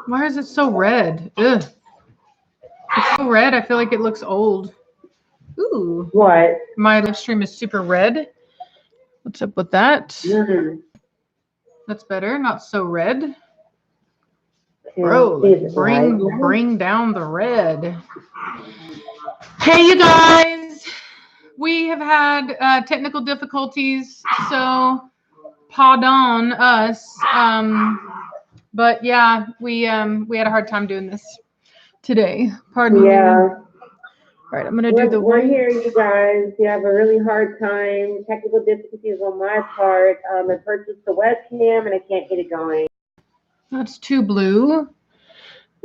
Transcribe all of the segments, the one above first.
Why is it so red? Ugh. It's so red. I feel like it looks old. Ooh. What? My live stream is super red. What's up with that? Mm-hmm. That's better. Not so red. Bro, bring down the red. Hey, you guys. We have had technical difficulties, so pardon us. But yeah, we had a hard time doing this today. Pardon me. Yeah. All right, I'm gonna do the. We're here, you guys. You have a really hard time. Technical difficulties on my part. I purchased the webcam and I can't get it going. That's too blue.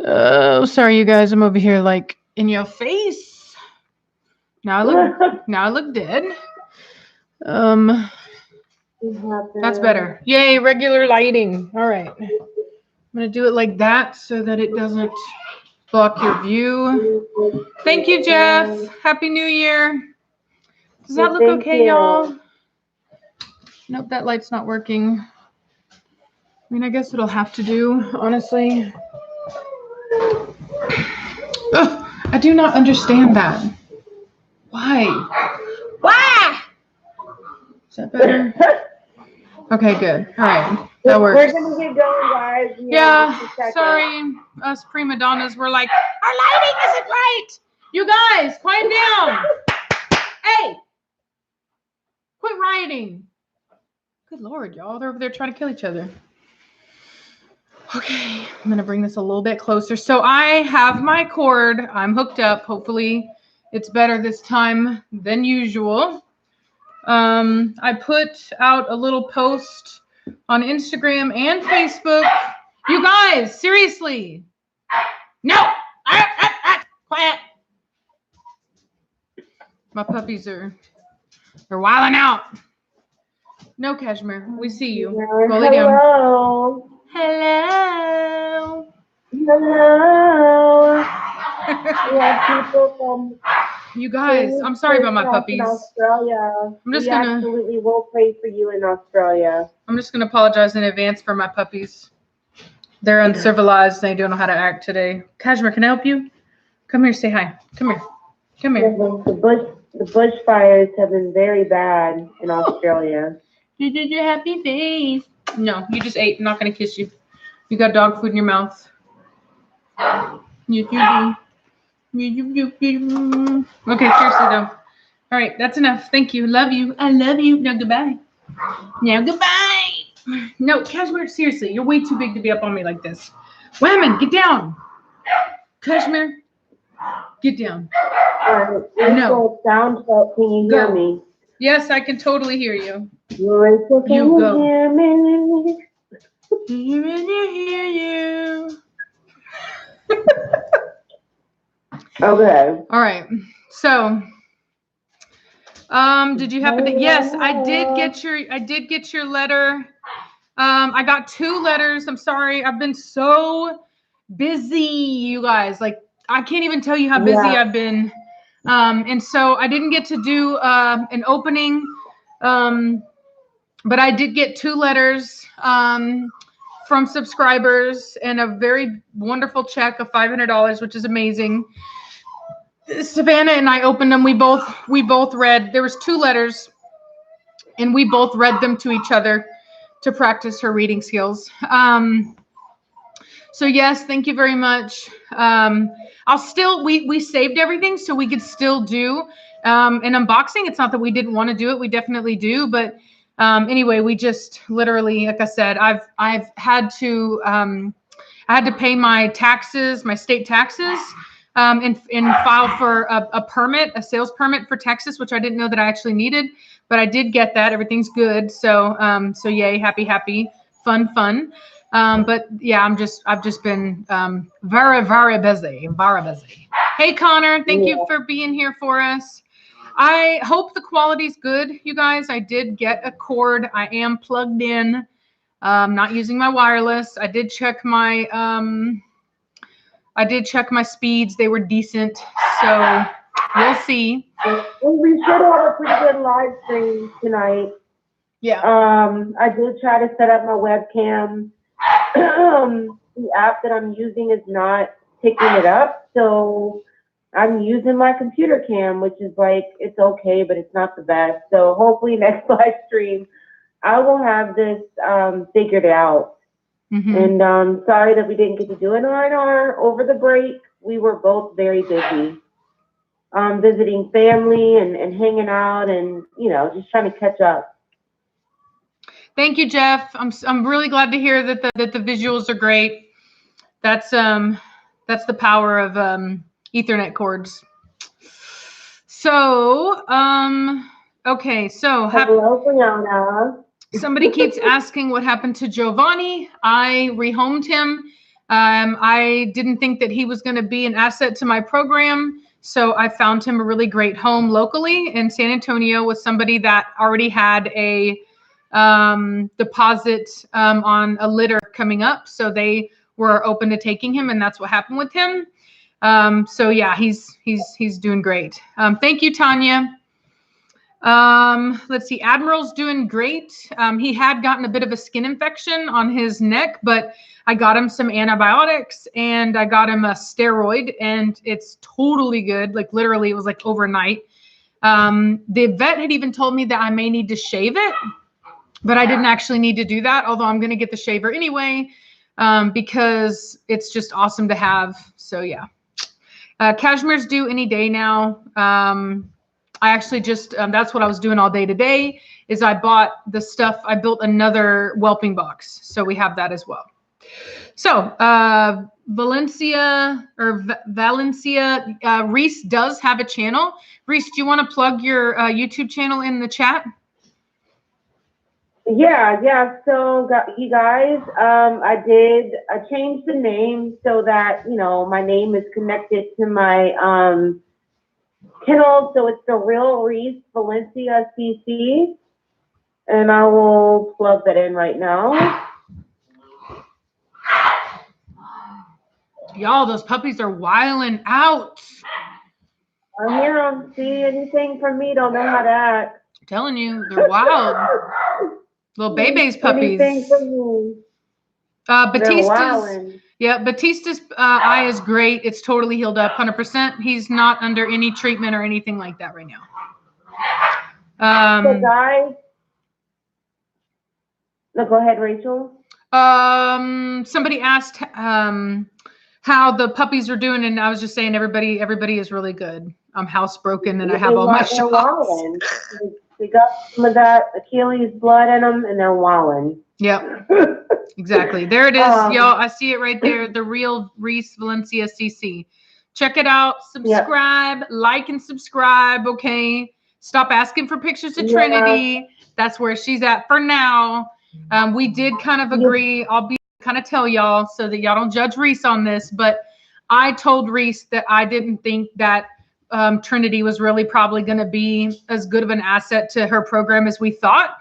Oh, sorry, you guys. I'm over here like in your face. Now I look dead. That's better. Yay, regular lighting. All right. I'm gonna do it like that so that it doesn't block your view. Thank you, Jeff. Happy New Year. Does that look okay, y'all? Nope, that light's not working. I mean, I guess it'll have to do, honestly. Ugh, I do not understand that. Why? Why? Is that better? Okay, good. All right. That works. We're going to get going, guys. Yeah, sorry. Us prima donnas were like, our lighting isn't right. You guys, quiet down. Hey, quit rioting. Good Lord, y'all. They're over there trying to kill each other. Okay, I'm going to bring this a little bit closer. So I have my cord. I'm hooked up. Hopefully it's better this time than usual. I put out a little post on Instagram and Facebook. You guys, seriously. No. Quiet. My puppies they're wilding out. No, Cashmere. We see you. Go lay down. Hello. We have people from you guys, I'm sorry about my puppies. In Australia. We absolutely will pray for you in Australia. I'm just gonna apologize in advance for my puppies. They're uncivilized. They don't know how to act today. Cashmere, can I help you? Come here, say hi. Come here. Come here. The bushfires have been very bad in Australia. You did your happy face. No, you just ate. I'm not gonna kiss you. You got dog food in your mouth. You do. Okay, seriously though. All right, that's enough. Thank you. Love you. I love you. Now goodbye. Now goodbye. No, Cashmere, seriously, you're way too big to be up on me like this. Whammon, get down. Cashmere, get down. No. Sound check. Can you hear me? Yes, I can totally hear you. You go. Hear me? You really hear you. Okay. All right. So, did you happen to? Yes, I did get your letter. I got 2 letters. I'm sorry. I've been so busy, you guys. Like, I can't even tell you how busy I've been. And so I didn't get to do an opening. But I did get 2 letters from subscribers and a very wonderful check of $500, which is amazing. Savannah and I opened them. We both read. There was 2 letters, and we both read them to each other to practice her reading skills. So yes, thank you very much. We saved everything so we could still do an unboxing. It's not that we didn't want to do it. We definitely do. But anyway, we just literally, like I said, I've had to, I had to pay my taxes, my state taxes, and file for a permit, a sales permit for Texas, which I didn't know that I actually needed, but I did get that. Everything's good. So yay, happy, fun. But yeah, I've just been very, very busy. Hey, Connor, thank you for being here for us. I hope the quality's good, you guys. I did get a cord. I am plugged in. Not using my wireless. I did check my speeds. They were decent. So we'll see. We should have a pretty good live stream tonight. Yeah. I did try to set up my webcam. the app that I'm using is not picking it up. So I'm using my computer cam, which is like, it's okay, but it's not the best. So hopefully next live stream, I will have this figured out. And sorry that we didn't get to do an R&R over the break. We were both very busy, visiting family and hanging out and, you know, just trying to catch up. Thank you, Jeff. I'm really glad to hear that the visuals are great. That's the power of Ethernet cords. So, okay, so hello, Brianna. Somebody keeps asking what happened to Giovanni. I rehomed him. I didn't think that he was going to be an asset to my program, so I found him a really great home locally in San Antonio with somebody that already had a deposit on a litter coming up, so they were open to taking him, and that's what happened with him. So yeah, he's doing great. Thank you, Tanya. Let's see, Admiral's doing great. He had gotten a bit of a skin infection on his neck, but I got him some antibiotics and I got him a steroid and it's totally good. Like literally it was like overnight. The vet had even told me that I may need to shave it, but I didn't actually need to do that. Although I'm going to get the shaver anyway, because it's just awesome to have. So yeah, Cashmere's due any day now. I actually just, that's what I was doing all day today is I bought the stuff. I built another whelping box. So we have that as well. So Valencia, Reese does have a channel. Reese, do you want to plug your YouTube channel in the chat? Yeah. So you guys, I changed the name so that, you know, my name is connected to my, kennel, so it's the Real Reese Valencia CC, and I will plug that in right now. Y'all, those puppies are wilding out. I hear them. See anything from me? Don't know how to act. I'm telling you, they're wild. Little baby's puppies. Anything from me? Bautista's eye is great. It's totally healed up, 100%. He's not under any treatment or anything like that right now. So guys, no, go ahead, Rachel. Somebody asked how the puppies are doing, and I was just saying everybody is really good. I'm housebroken and I have all my shots. We got some of that Achilles blood in them, and they're walling. Yep. Exactly. There it is, y'all. I see it right there. The Real Reese Valencia CC. Check it out. Subscribe, like, and subscribe. Okay. Stop asking for pictures of Trinity. That's where she's at for now. We did kind of agree. I'll kind of tell y'all so that y'all don't judge Reese on this, but I told Reese that I didn't think that Trinity was really probably going to be as good of an asset to her program as we thought.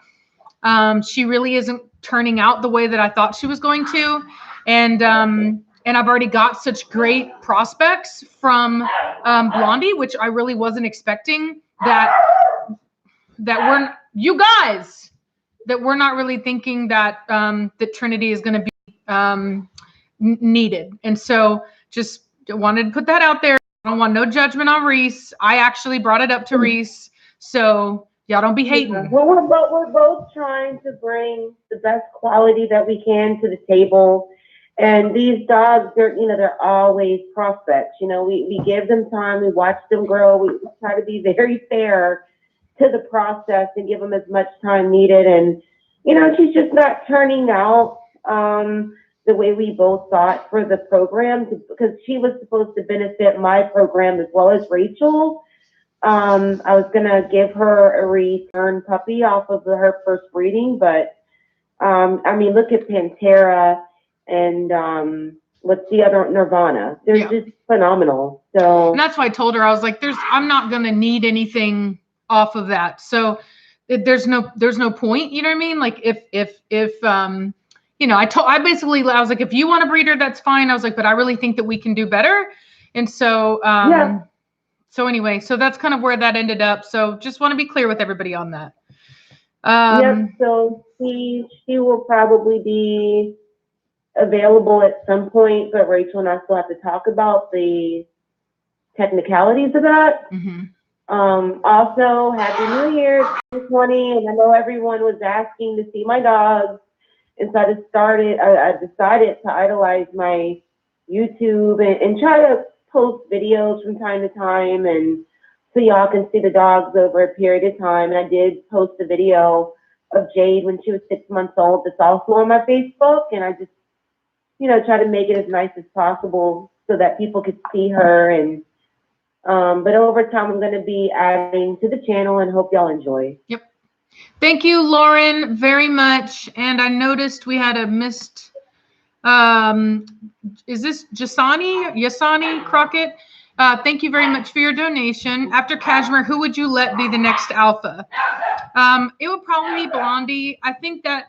She really isn't turning out the way that I thought she was going to. And I've already got such great prospects from Blondie, which I really wasn't expecting that we're not really thinking that that Trinity is going to be needed. And so just wanted to put that out there. I don't want no judgment on Reese. I actually brought it up to Reese. So y'all don't be hating. Yeah. Well, we're both trying to bring the best quality that we can to the table. And these dogs, they're always prospects. You know, we give them time, we watch them grow. We try to be very fair to the process and give them as much time needed. And, you know, she's just not turning out the way we both thought for the program, because she was supposed to benefit my program as well as Rachel. I was gonna give her a return puppy off of her first breeding, but I mean, look at Pantera and what's the other, Nirvana. They're just phenomenal. So and that's why I told her, I was like, I'm not gonna need anything off of that. So there's no point. You know what I mean? Like if you know, I was like, if you want a breeder, that's fine. I was like, but I really think that we can do better. And so so anyway, so that's kind of where that ended up. So just want to be clear with everybody on that. So she will probably be available at some point, but Rachel and I still have to talk about the technicalities of that. Also, Happy New Year, 2020, and I know everyone was asking to see my dogs, and so I decided to idolize my YouTube and try to post videos from time to time, and so y'all can see the dogs over a period of time. And I did post a video of Jade when she was 6 months old that's also on my Facebook, and I just, try to make it as nice as possible so that people could see her. And but over time, I'm going to be adding to the channel and hope y'all enjoy. Yep. Thank you, Lauren, very much. And I noticed we had a missed, is this Yasani Crockett? Thank you very much for your donation. After Cashmere, who would you let be the next alpha? It would probably be Blondie. I think that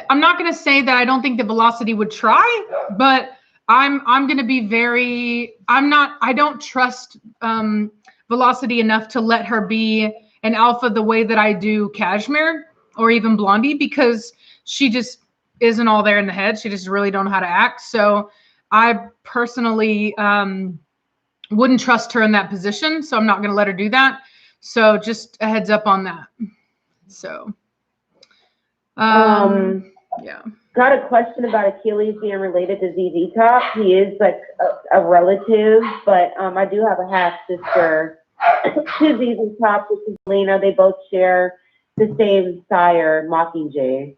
I'm not going to say that I don't think the Velocity would try, but I'm going to be I don't trust Velocity enough to let her be an alpha the way that I do Cashmere or even Blondie, because she just isn't all there in the head. She just really don't know how to act. So I personally wouldn't trust her in that position. So I'm not going to let her do that. So just a heads up on that. So, yeah. Got a question about Achilles being related to ZZ Top. He is like a relative, but I do have a half sister to ZZ Top, which is Lena. They both share the same sire, Mockingjay.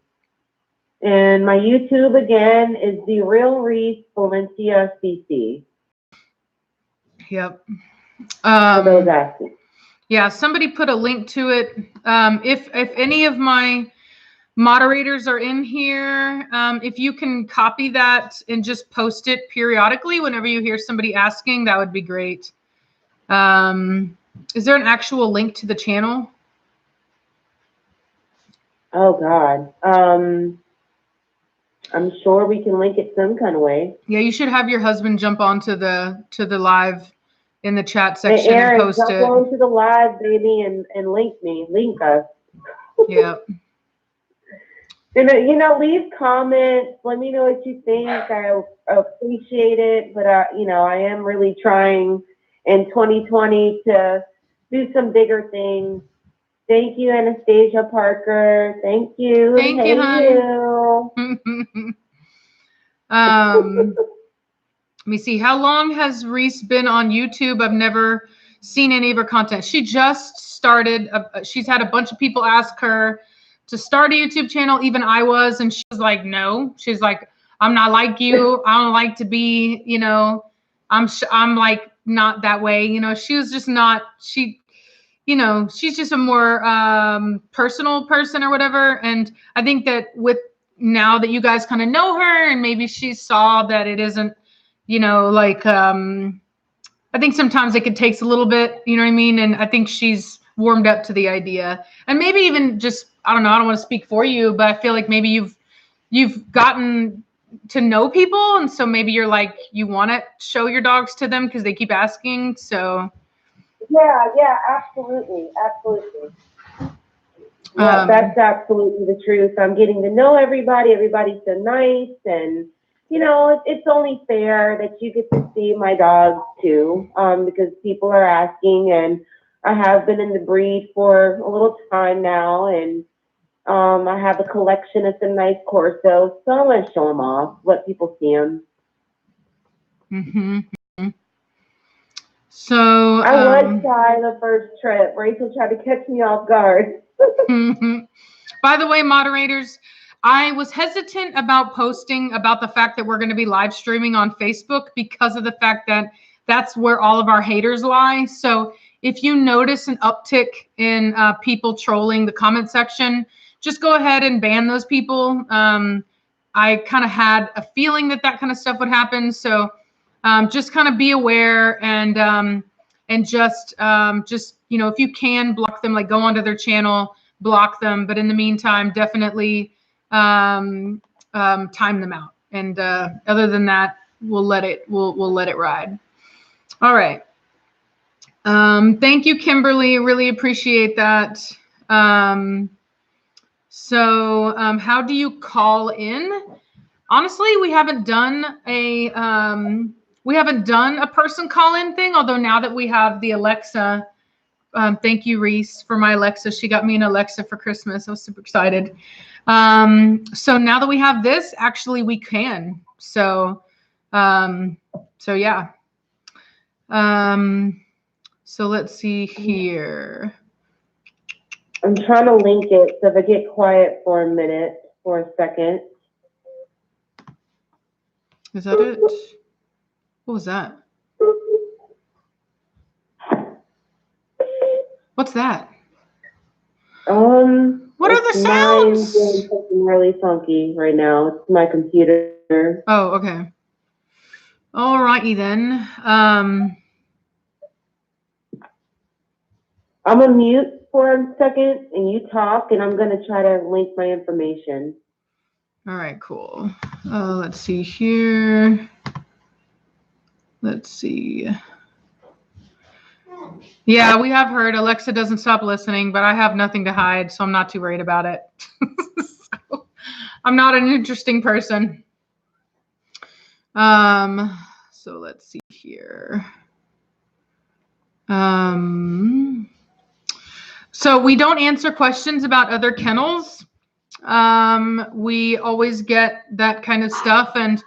And my YouTube again is the Real Reese Valencia CC. Yep. For those asking. Yeah, somebody put a link to it. If any of my moderators are in here, if you can copy that and just post it periodically whenever you hear somebody asking, that would be great. Is there an actual link to the channel? Oh God. I'm sure we can link it some kind of way. Yeah, you should have your husband jump onto the live in the chat section, hey, Aaron, and post jump it. on to the live, baby, and link us. Yeah. And leave comments. Let me know what you think. I appreciate it, but I am really trying in 2020 to do some bigger things. Thank you, Anastasia Parker. Thank you. Thank you, hon. Let me see. How long has Reese been on YouTube? I've never seen any of her content. She just started. She's had a bunch of people ask her to start a YouTube channel. Even I was, and she was like, no. She's like, I'm not like you. I don't like to be, I'm like not that way. She was just not, she's just a more personal person or whatever. And I think that with now that you guys kind of know her, and maybe she saw that it isn't, I think sometimes it takes a little bit, you know what I mean? And I think she's warmed up to the idea. And maybe even just, I don't know, I don't want to speak for you, but I feel like maybe you've gotten to know people. And so maybe you're like, you want to show your dogs to them because they keep asking. So. Yeah, absolutely. Yeah, that's absolutely the truth. I'm getting to know everybody. Everybody's so nice. And, it's only fair that you get to see my dogs too, because people are asking, and I have been in the breed for a little time now, and I have a collection of some nice Corso, so I want to show them off, let people see them. Mm-hmm. So I was shy the first trip. Rachel tried to catch me off guard. By the way, moderators, I was hesitant about posting about the fact that we're going to be live streaming on Facebook because of the fact that that's where all of our haters lie. So if you notice an uptick in people trolling the comment section, just go ahead and ban those people. I kind of had a feeling that kind of stuff would happen. So just kind of be aware, and just if you can block them, like go onto their channel, block them. But in the meantime, definitely time them out. And other than that, we'll let it ride. All right. Thank you, Kimberly. Really appreciate that. How do you call in? Honestly, we haven't done a person call in thing. Although now that we have the Alexa, thank you, Reese, for my Alexa. She got me an Alexa for Christmas. I was super excited. So now that we have this, actually we can. So yeah. So let's see here. I'm trying to link it, so if I get quiet for a second. Is that it? What was that? What's that? What are the sounds? Mine's doing something really funky right now. It's my computer. Oh, okay. All righty then. I'm gonna mute for a second, and you talk, and I'm gonna try to link my information. All right, cool. Let's see here. Let's see. Yeah, we have heard Alexa doesn't stop listening, but I have nothing to hide, so I'm not too worried about it. So, I'm not an interesting person. So let's see here. So we don't answer questions about other kennels. We always get that kind of stuff, and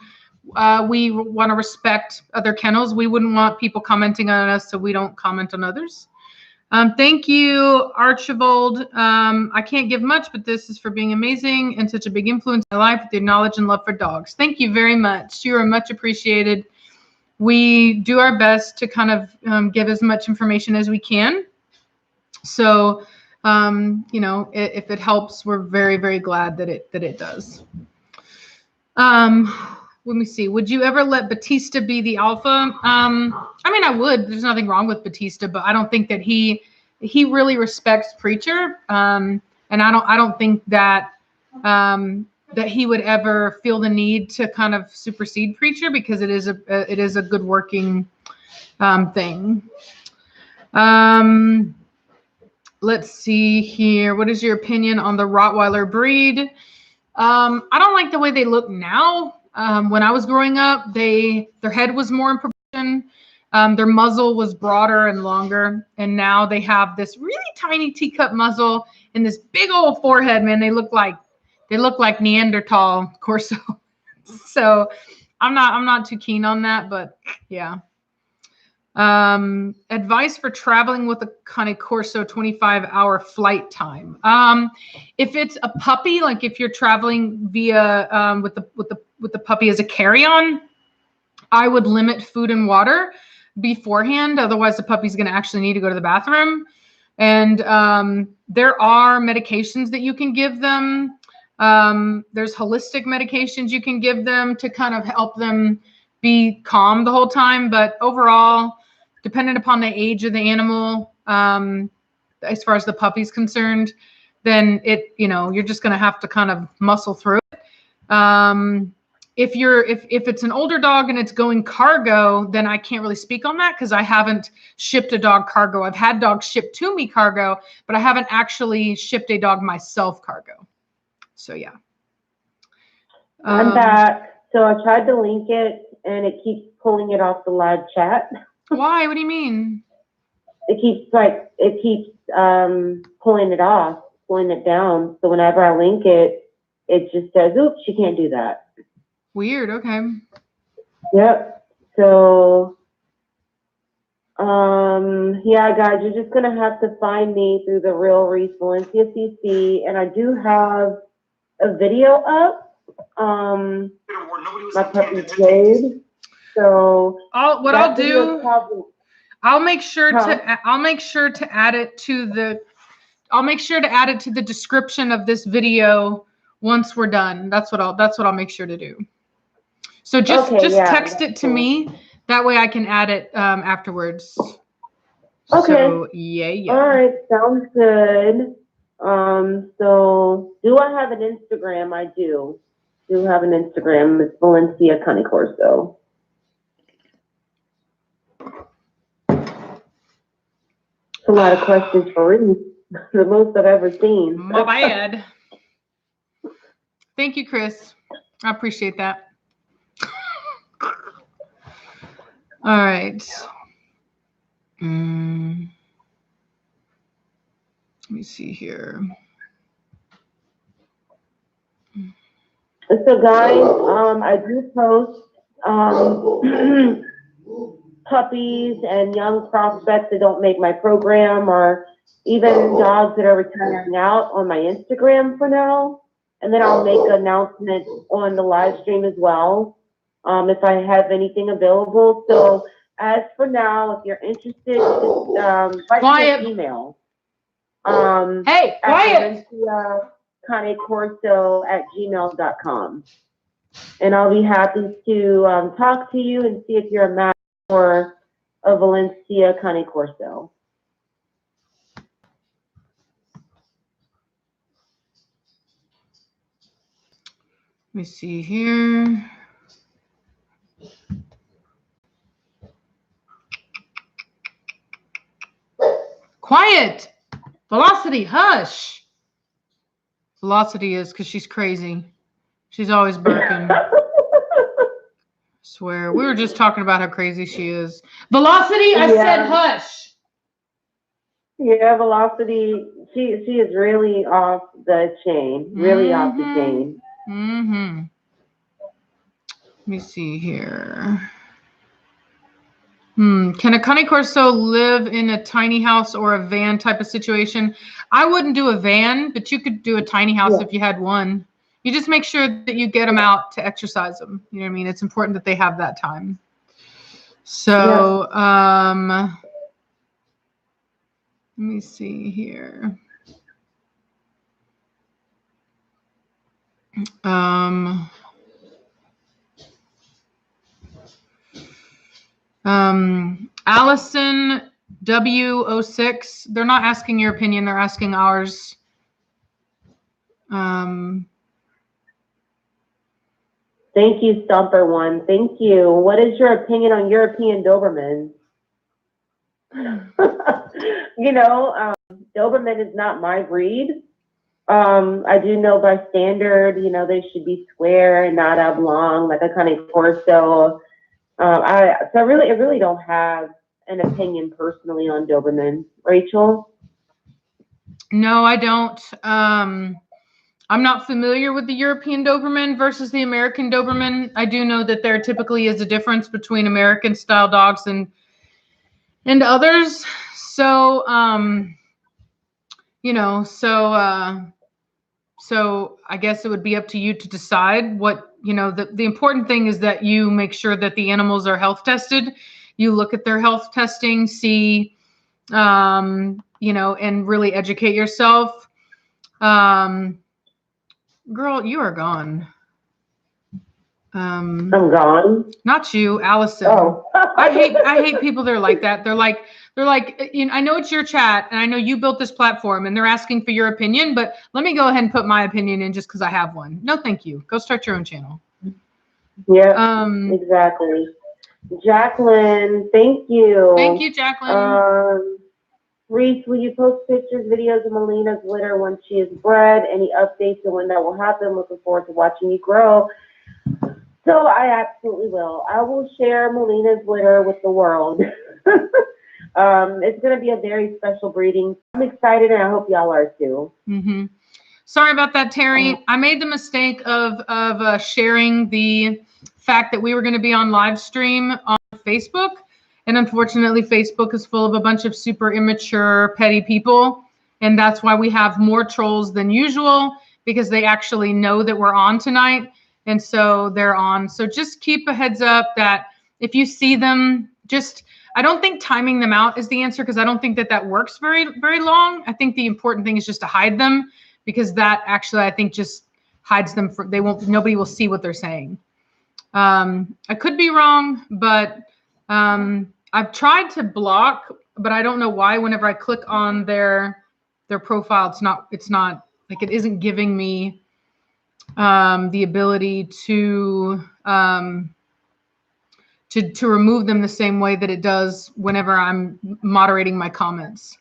we want to respect other kennels. We wouldn't want people commenting on us, so we don't comment on others. Thank you, Archibald. I can't give much, but this is for being amazing and such a big influence in my life with your knowledge and love for dogs. Thank you very much. You are much appreciated. We do our best to kind of give as much information as we can. So, you know, if it helps, we're very, very glad that it does. Let me see. Would you ever let Bautista be the alpha? I mean, I would. There's nothing wrong with Bautista, but I don't think that he really respects Preacher. And I don't think that that he would ever feel the need to kind of supersede Preacher, because it is a good working thing. Let's see here. What is your opinion on the Rottweiler breed? I don't like the way they look now. When I was growing up, their head was more in proportion. Their muzzle was broader and longer, and now they have this really tiny teacup muzzle and this big old forehead. Man, they look like Neanderthal Corso. So I'm not too keen on that, but yeah. Advice for traveling with a Connie Corso 25-hour flight time. If it's a puppy, like if you're traveling via with the puppy as a carry-on, I would limit food and water beforehand. Otherwise, the puppy's going to actually need to go to the bathroom. And there are medications that you can give them. There's holistic medications you can give them to kind of help them be calm the whole time. But overall, dependent upon the age of the animal, as far as the puppy's concerned, then you're just going to have to kind of muscle through it. If it's an older dog and it's going cargo, then I can't really speak on that because I haven't shipped a dog cargo. I've had dogs shipped to me cargo, but I haven't actually shipped a dog myself cargo. So yeah. I'm back. So I tried to link it and it keeps pulling it off the live chat. Why? What do you mean? It keeps pulling it off, pulling it down. So whenever I link it, it just says, oops, you can't do that. Weird. Okay. Yep. So, yeah, guys, you're just going to have to find me through the Real Reese Valencia CC. And I do have a video up. My puppy Jade. So I'll make sure to add it to the description of this video once we're done. That's what I'll make sure to do. So just text it to me. That way I can add it afterwards. Okay. So yeah. All right, sounds good. So do I have an Instagram? I do have an Instagram. It's Valencia Connie Corso. A lot of questions for Reese. The most I've ever seen. My bad. Thank you, Chris. I appreciate that. All right. Let me see here. So guys, I do post puppies and young prospects that don't make my program, or even dogs that are retiring out, on my Instagram for now. And then I'll make an announcement on the live stream as well, if I have anything available. So as for now, if you're interested, just write me an email. Hey, quiet! ConnieCorso@gmail.com. And I'll be happy to talk to you and see if you're a match for a Valencia Connie Corso. Let me see here. Quiet! Velocity, hush! Velocity is because she's crazy. She's always barking. Swear. We were just talking about how crazy she is. Velocity, I said hush. Yeah, Velocity, she is really off the chain. Really off the chain. Let me see here. Can a Connie Corso live in a tiny house or a van type of situation? I wouldn't do a van, but you could do a tiny house if you had one. You just make sure that you get them out to exercise them. You know what I mean? It's important that they have that time. So, let me see here. Allison W06, they're not asking your opinion, they're asking ours. Thank you, Stumper One. Thank you. What is your opinion on European Doberman? You know, Doberman is not my breed. I do know by standard, you know, they should be square and not oblong, like a Connie Corso. I really don't have an opinion personally on Doberman. Rachel? No, I don't. I'm not familiar with the European Doberman versus the American Doberman. I do know that there typically is a difference between American style dogs and others. So, you know, so I guess it would be up to you to decide what, you know, the important thing is that you make sure that the animals are health tested. You look at their health testing, see, you know, and really educate yourself. Girl, you are gone. I'm gone. Not you, Allison. Oh. I hate people that are like that. They're like, you know, I know it's your chat and I know you built this platform and they're asking for your opinion, but let me go ahead and put my opinion in just because I have one. No, thank you. Go start your own channel. Yeah, exactly. Jacqueline, thank you. Thank you, Jacqueline. Reese, will you post pictures, videos of Melina's litter when she is bred? Any updates on when that will happen? Looking forward to watching you grow. So I absolutely will. I will share Melina's litter with the world. It's going to be a very special breeding. I'm excited, and I hope y'all are too. Sorry about that, Terry. I made the mistake of sharing the fact that we were going to be on live stream on Facebook. And unfortunately, Facebook is full of a bunch of super immature, petty people. And that's why we have more trolls than usual, because they actually know that we're on tonight. And so they're on. So just keep a heads up that if you see them, I don't think timing them out is the answer, because I don't think that works very, very long. I think the important thing is just to hide them, because that actually, I think, just hides them. Nobody will see what they're saying. I could be wrong, but I've tried to block, but I don't know why. Whenever I click on their profile, it's not like, it isn't giving me the ability to remove them the same way that it does whenever I'm moderating my comments.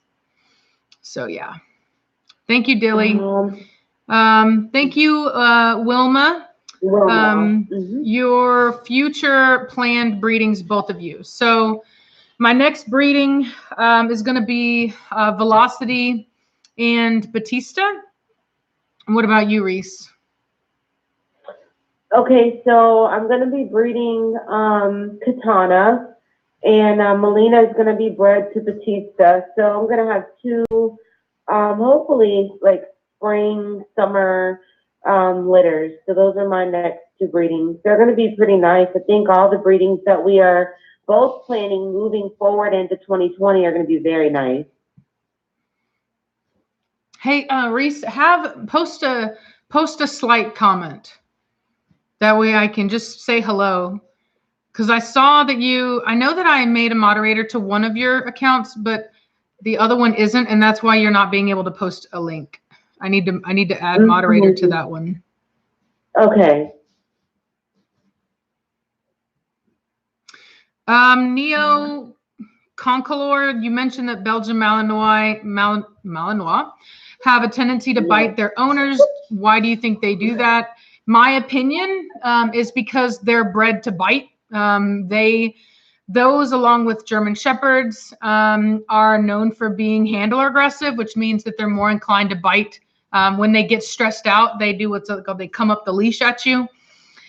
So yeah. Thank you, Dilly. Thank you, Wilma. Your future planned breedings, both of you. So my next breeding is going to be Velocity and Bautista. What about you, Reese? Okay, so I'm going to be breeding Katana, and Melina is going to be bred to Bautista. So I'm going to have two, hopefully, like spring, summer litters. So those are my next two breedings. They're going to be pretty nice. I think all the breedings that we are both planning moving forward into 2020 are going to be very nice. Hey, Reese, post a slight comment. That way I can just say hello. Because I saw that I know that I made a moderator to one of your accounts, but the other one isn't, and that's why you're not being able to post a link. I need to add moderator to that one. Okay. Neo Concolor, you mentioned that Belgian Malinois have a tendency to bite their owners. Why do you think they do that? My opinion is because they're bred to bite. Those, along with German Shepherds, are known for being handler aggressive, which means that they're more inclined to bite. When they get stressed out, they do what's called, they come up the leash at you.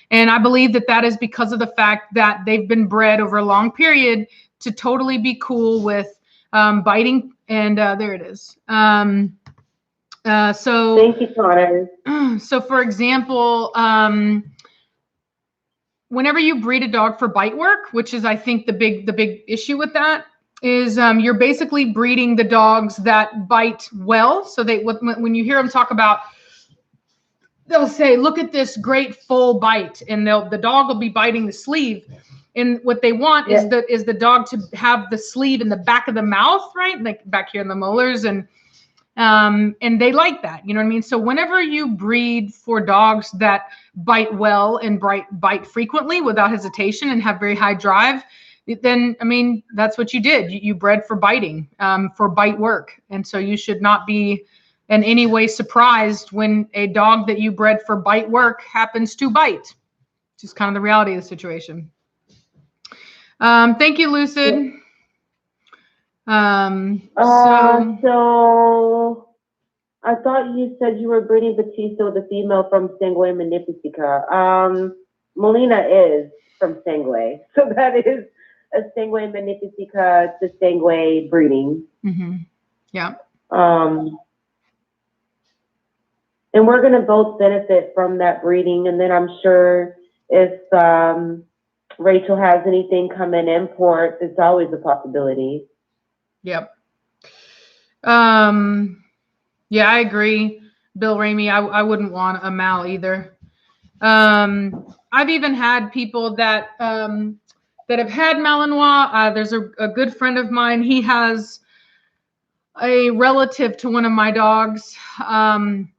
And I believe that is because of the fact that they've been bred over a long period to totally be cool with biting. And there it is. So thank you, Connor. So for example, whenever you breed a dog for bite work, which is, I think, the big issue with that, is you're basically breeding the dogs that bite well. So when you hear them talk about, they'll say, look at this great full bite, and the dog will be biting the sleeve. And what they want is the dog to have the sleeve in the back of the mouth, right? Like back here in the molars, and they like that, you know what I mean? So whenever you breed for dogs that bite well and bite frequently without hesitation and have very high drive, then, I mean, that's what you did. You bred for biting, for bite work. And so you should not be in any way surprised when a dog that you bred for bite work happens to bite. Just kind of the reality of the situation. Thank you, Lucid. So I thought you said you were breeding Bautista with a female from Sangue Magnifica. Melina is from Sangue, so that is a Sangue Magnifica to Sangue breeding. Yeah. And we're going to both benefit from that breeding. And then I'm sure if Rachel has anything come in import, it's always a possibility. Yep. Yeah, I agree, Bill Ramey. I wouldn't want a Mal either. I've even had people that have had Malinois. There's a good friend of mine. He has a relative to one of my dogs, and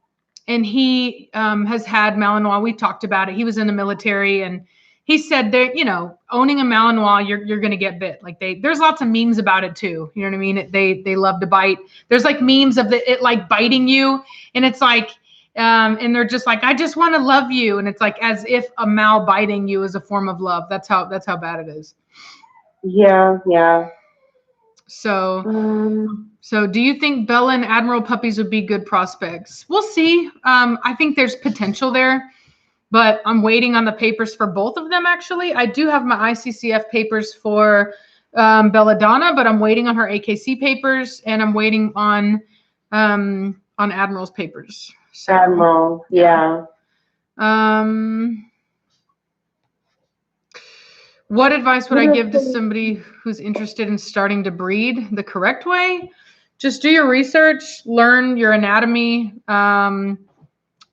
he has had Malinois. We talked about it. He was in the military, and he said that, you know, owning a Malinois, you're going to get bit. Like there's lots of memes about it too. You know what I mean? They love to bite. There's like memes of it like biting you, and it's like, and they're just like, I just want to love you, and it's like as if a Mal biting you is a form of love. That's how bad it is. Yeah. So do you think Bella and Admiral puppies would be good prospects? We'll see. I think there's potential there. But I'm waiting on the papers for both of them, actually. I do have my ICCF papers for Belladonna, but I'm waiting on her AKC papers, and I'm waiting on Admiral's papers. So, Admiral, yeah. What advice would I give to somebody who's interested in starting to breed the correct way? Just do your research, learn your anatomy,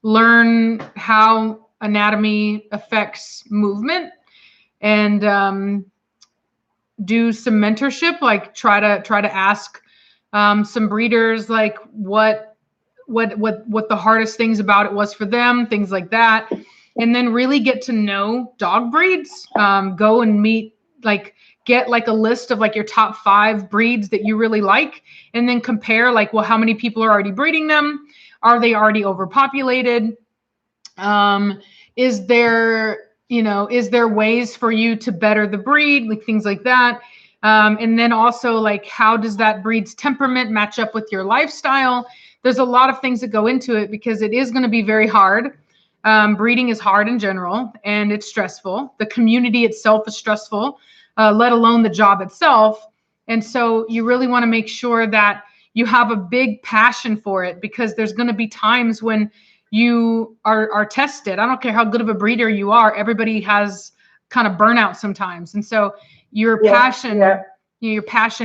learn how anatomy affects movement, and do some mentorship. Like try to ask some breeders like what the hardest things about it was for them, things like that, and then really get to know dog breeds. Go and meet, like get like a list of like your top 5 breeds that you really like, and then compare like, well, how many people are already breeding them? Are they already overpopulated? Is there ways for you to better the breed, like things like that? And then also like, how does that breed's temperament match up with your lifestyle? There's a lot of things that go into it because it is going to be very hard. Breeding is hard in general, and it's stressful. The community itself is stressful, let alone the job itself. And so you really want to make sure that you have a big passion for it, because there's going to be times when you are tested. I don't care how good of a breeder you are. Everybody has kind of burnout sometimes. And so your passion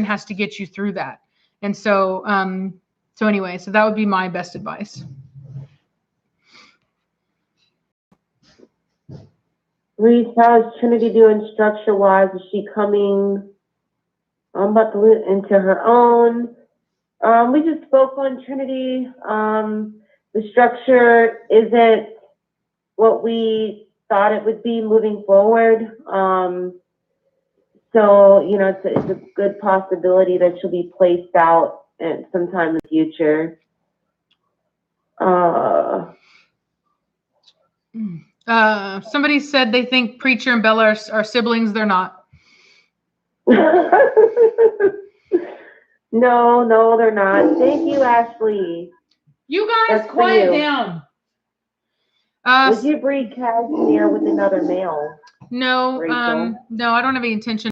has to get you through that. And so, anyway, so that would be my best advice. Reese, how is Trinity doing structure-wise? Is she coming about to into her own? We just spoke on Trinity. The structure isn't what we thought it would be moving forward. So, you know, it's a good possibility that she'll be placed out at sometime in the future. Somebody said they think Preacher and Bella are siblings. They're not. No, they're not. Thank you, Ashley. You guys, that's quiet down. Would you breed cashmere with another male? No, no, I don't have any intention.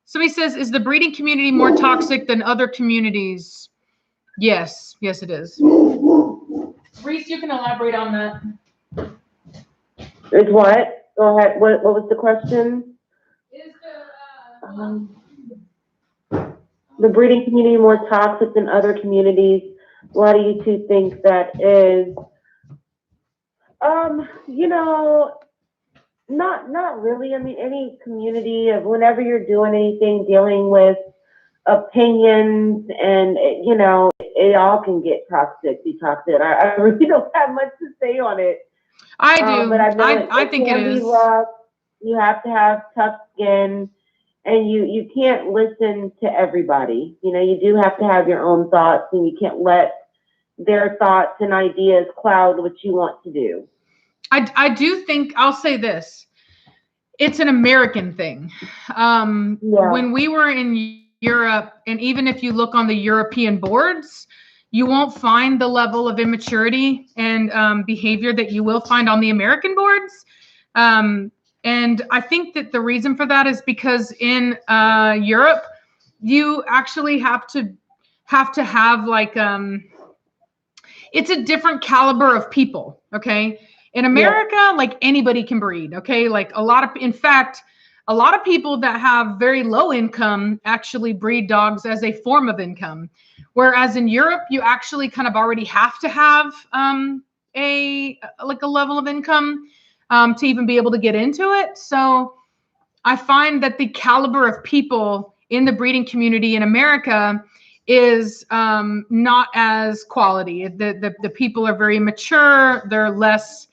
Somebody says, is the breeding community more toxic than other communities? Yes, it is. Reese, you can elaborate on that. It's what? Go ahead. What was the question? Is the breeding community more toxic than other communities? Why do you two think that is? You know, not really. I mean, any community of whenever you're doing anything dealing with opinions and, you know, it all can get toxic. I really don't have much to say on it. I do. But I think it is. Rough. You have to have tough skin, and you can't listen to everybody. You know, you do have to have your own thoughts, and you can't let their thoughts and ideas cloud what you want to do. I do think, I'll say this, it's an American thing. When we were in Europe, and even if you look on the European boards, you won't find the level of immaturity and behavior that you will find on the American boards. And I think that the reason for that is because in Europe, you actually have to have like, it's a different caliber of people, okay? In America, like anybody can breed, okay? Like in fact, a lot of people that have very low income actually breed dogs as a form of income. Whereas in Europe, you actually kind of already have to have a level of income to even be able to get into it. So I find that the caliber of people in the breeding community in America is not as quality. The people are very mature. They're less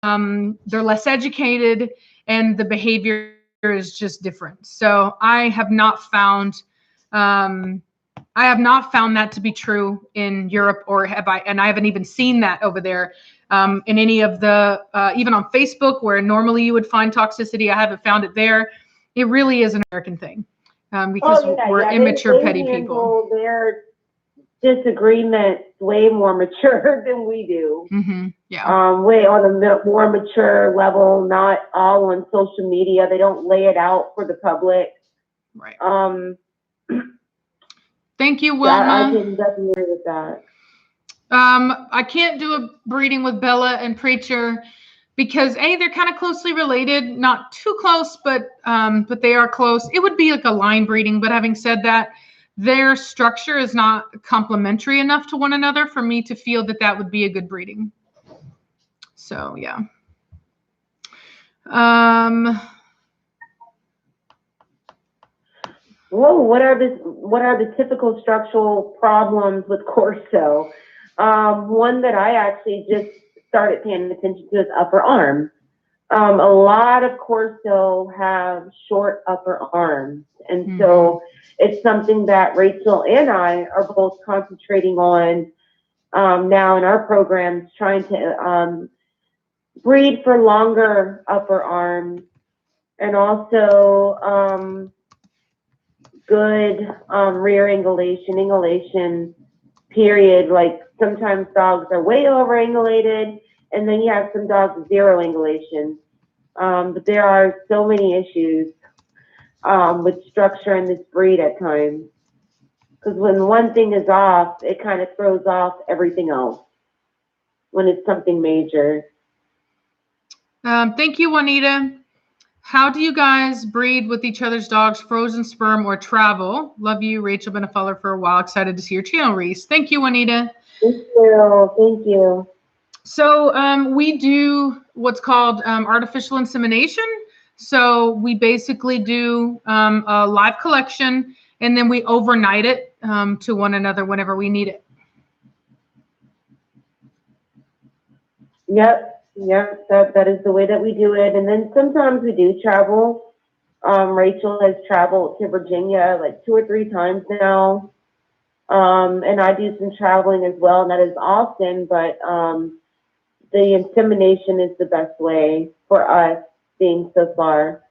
educated, and the behavior is just different. So I have not found that to be true in Europe, and I haven't even seen that over there in any of the even on Facebook, where normally you would find toxicity. I haven't found it there. It really is an American thing because we're immature, petty people. Their disagreements way more mature than we do. Mm-hmm. Yeah. Way on a more mature level, not all on social media. They don't lay it out for the public. Right. Thank you, Wilma. I can definitely agree with that. I can't do a breeding with Bella and Preacher because they're kind of closely related, not too close, but they are close. It would be like a line breeding, but having said that, their structure is not complementary enough to one another for me to feel that would be a good breeding. So yeah. Whoa, what are the typical structural problems with Corso? One that I actually just started paying attention to is upper arm. A lot of Corso have short upper arms. And so it's something that Rachel and I are both concentrating on now in our programs, trying to breed for longer upper arms and also good rear angulation period. Like sometimes dogs are way over angulated, and then you have some dogs with zero angulation. But there are so many issues with structure in this breed at times. Because when one thing is off, it kind of throws off everything else when it's something major. Thank you, Juanita. How do you guys breed with each other's dogs, frozen sperm or travel? Love you, Rachel. Been a follower for a while. Excited to see your channel, Reese. Thank you, Juanita. Thank you. Thank you. So we do what's called artificial insemination. So we basically do a live collection, and then we overnight it to one another whenever we need it. Yep. That is the way that we do it. And then sometimes we do travel. Rachel has traveled to Virginia like 2 or 3 times now. And I do some traveling as well, and that is often, but the insemination is the best way for us, seeing so far.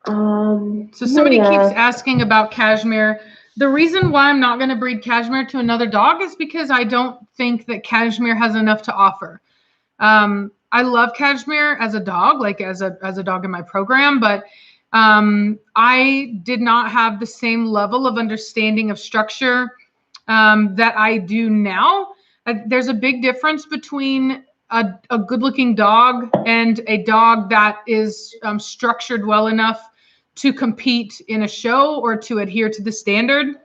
So somebody keeps asking about Cashmere. The reason why I'm not going to breed Cashmere to another dog is because I don't think that Cashmere has enough to offer. I love Cashmere as a dog, like as a dog in my program, but I did not have the same level of understanding of structure that I do now. There's a big difference between a good-looking dog and a dog that is structured well enough to compete in a show or to adhere to the standard.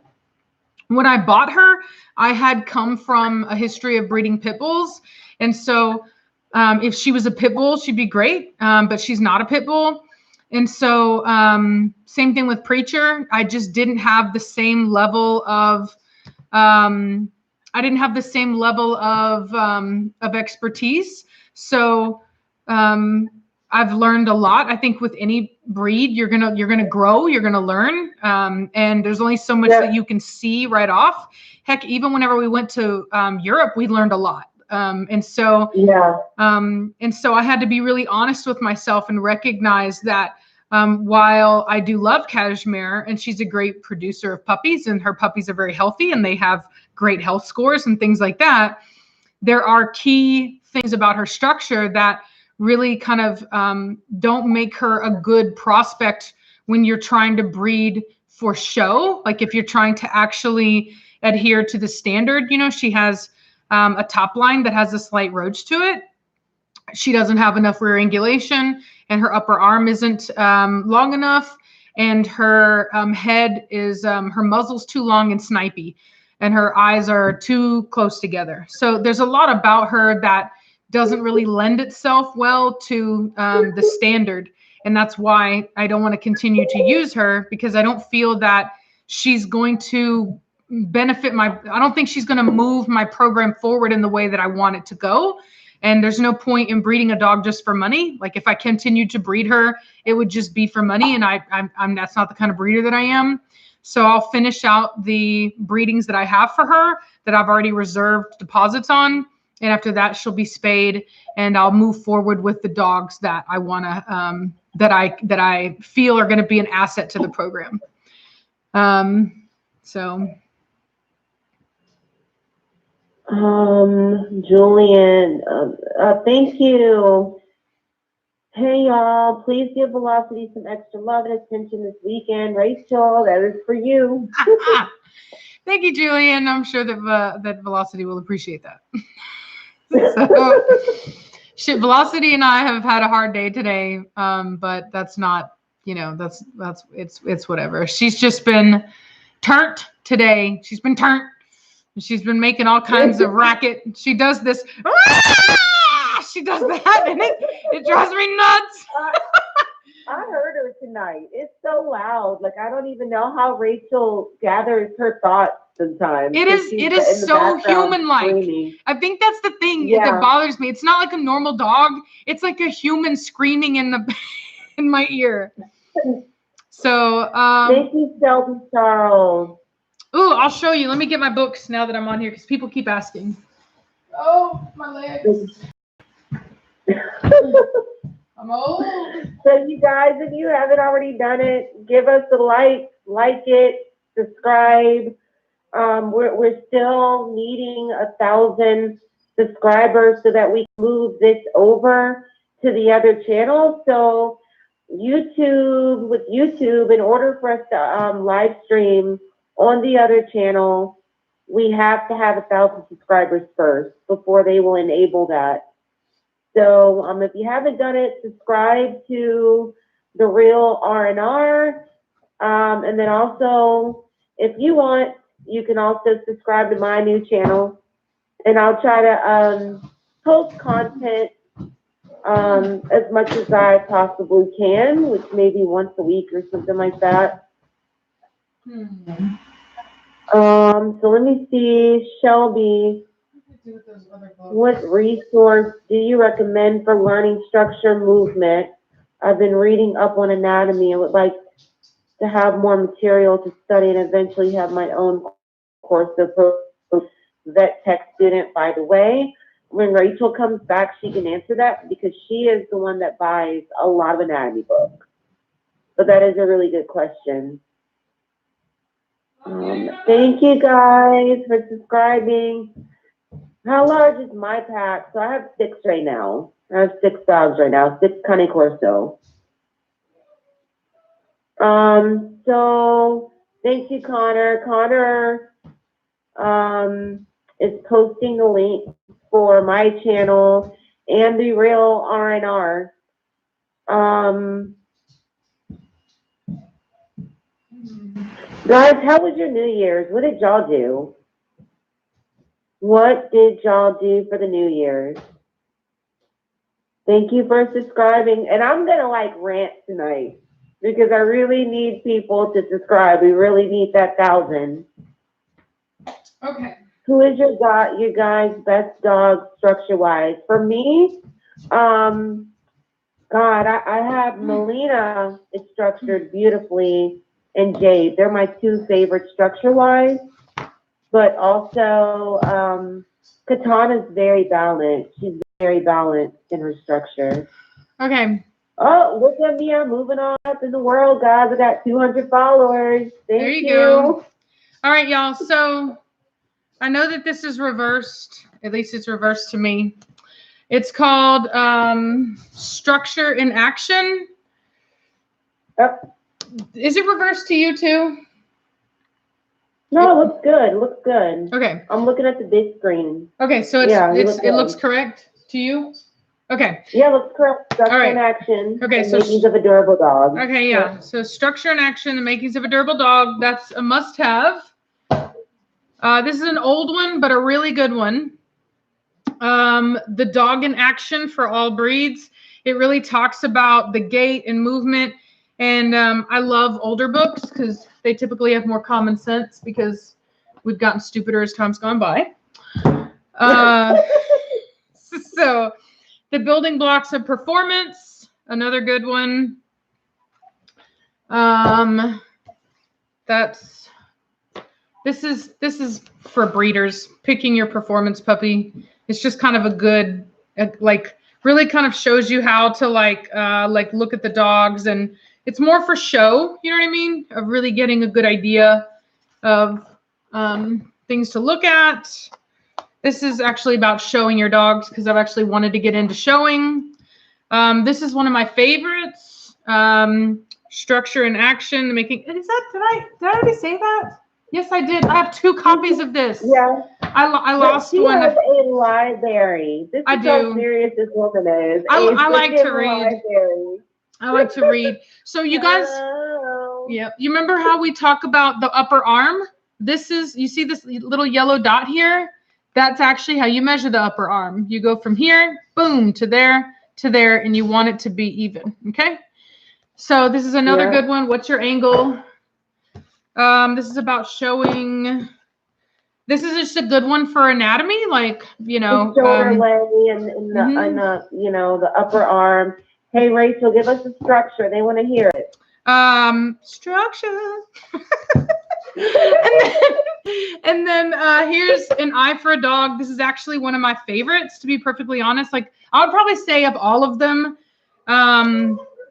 When I bought her, I had come from a history of breeding pit bulls. And so if she was a pit bull, she'd be great, but she's not a pit bull. And so same thing with Preacher. I just didn't have the same level of expertise. So I've learned a lot. I think with any breed, you're gonna grow, you're gonna learn, and there's only so much that you can see right off. Heck, even whenever we went to Europe, we learned a lot, and so I had to be really honest with myself and recognize that while I do love Cashmere and she's a great producer of puppies and her puppies are very healthy and they have great health scores and things like that, there are key things about her structure that really kind of don't make her a good prospect when you're trying to breed for show. Like if you're trying to actually adhere to the standard, you know, she has a top line that has a slight roach to it. She doesn't have enough rear angulation and her upper arm isn't long enough. And her head is, her muzzle's too long and snipey and her eyes are too close together. So there's a lot about her that doesn't really lend itself well to the standard. And that's why I don't want to continue to use her, because I don't feel that she's going to benefit I don't think she's going to move my program forward in the way that I want it to go. And there's no point in breeding a dog just for money. Like if I continued to breed her, it would just be for money. And I'm that's not the kind of breeder that I am. So I'll finish out the breedings that I have for her that I've already reserved deposits on. And after that, she'll be spayed, and I'll move forward with the dogs that I want to, that I feel are going to be an asset to the program. Julian, thank you. Hey y'all, please give Velocity some extra love and attention this weekend. Rachel, that is for you. Thank you, Julian. I'm sure that that Velocity will appreciate that. So, shit, Velocity and I have had a hard day today, but that's not, you know, it's whatever. She's just been turnt today. She's been turnt. She's been making all kinds of racket. She does this. She does that, and it drives me nuts. I heard her tonight. It's so loud. Like, I don't even know how Rachel gathers her thoughts sometimes. It is so human-like. I think that's the thing that bothers me. It's not like a normal dog. It's like a human screaming in my ear. So, thank you, Shelby Charles. Ooh, I'll show you. Let me get my books now that I'm on here because people keep asking. Oh, my legs. I'm old. So you guys, if you haven't already done it, give us a like it, subscribe. We're still needing 1,000 subscribers so that we can move this over to the other channel. So with YouTube, in order for us to live stream on the other channel, we have to have 1,000 subscribers first before they will enable that. So if you haven't done it, subscribe to the Real R&R. And then also, if you want, you can also subscribe to my new channel. And I'll try to post content as much as I possibly can, which maybe once a week or something like that. So let me see, Shelby. What resource do you recommend for learning structure movement? I've been reading up on anatomy and would like to have more material to study and eventually have my own Corso vet tech student. By the way, when Rachel comes back, she can answer that because she is the one that buys a lot of anatomy books. But that is a really good question. Thank you guys for subscribing. How large is my pack? So I have 6 right now. I have 6 dogs right now, 6 Connie Corso. So thank you, Connor. Connor is posting the link for my channel and the Real R&R. Guys, how was your New Year's? What did y'all do? What did y'all do for the New Year's? Thank you for subscribing. And I'm going to rant tonight because I really need people to subscribe. We really need that 1,000. Okay. Who is your guys' best dog structure-wise? For me, God, I have Melina is structured beautifully and Jade. They're my 2 favorite structure-wise. But also, Katana's very balanced. She's very balanced in her structure. Okay. Oh, look at me. I'm moving on up in the world, guys. I got 200 followers. There you go. All right, y'all. So I know that this is reversed. At least it's reversed to me. It's called Structure in Action. Yep. Is it reversed to you too? No, it looks good. It looks good. Okay. I'm looking at the big screen. Okay, so it looks correct to you? Okay. Yeah, it looks correct. Structure in Action. Okay, so makings of a durable dog. Okay, yeah. So Structure in Action, the makings of a durable dog. That's a must-have. This is an old one, but a really good one. The Dog in Action for all breeds. It really talks about the gait and movement. And I love older books because they typically have more common sense because we've gotten stupider as time's gone by. So the Building Blocks of Performance, another good one. This is for breeders, picking your performance puppy. It's just kind of a good, really kind of shows you how to look at the dogs, and it's more for show, you know what I mean? Of really getting a good idea of things to look at. This is actually about showing your dogs because I've actually wanted to get into showing. This is one of my favorites. Structure and Action, making. Did I already say that? Yes, I did. I have 2 copies of this. Yeah. I lost one. She has a library. This is how serious this woman is. I like to read. I like to read. So you guys, yeah, you remember how we talk about the upper arm? This is, you see this little yellow dot here? That's actually how you measure the upper arm. You go from here, boom, to there, and you want it to be even, okay? So this is another good one. What's your angle? This is about showing. This is just a good one for anatomy, like, you know. The shoulder lay and the you know, the upper arm. Hey, Rachel, give us a structure. They want to hear it. Structure. and then here's an eye for a dog. This is actually one of my favorites, to be perfectly honest. Like, I would probably say of all of them,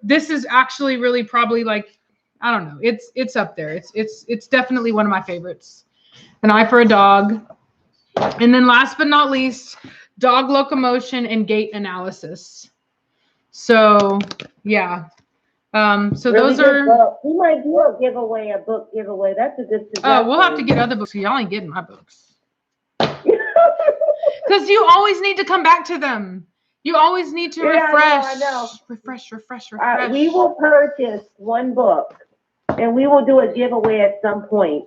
this is actually really probably, like, I don't know. It's up there. It's definitely one of my favorites. An eye for a dog. And then last but not least, dog locomotion and gait analysis. So yeah. So really those are. Book. We might do a giveaway, a book giveaway. That's a good suggestion. Oh, we'll have to get other books. Y'all ain't getting my books. Because you always need to come back to them. You always need to refresh. I know. Refresh. We will purchase one book, and we will do a giveaway at some point.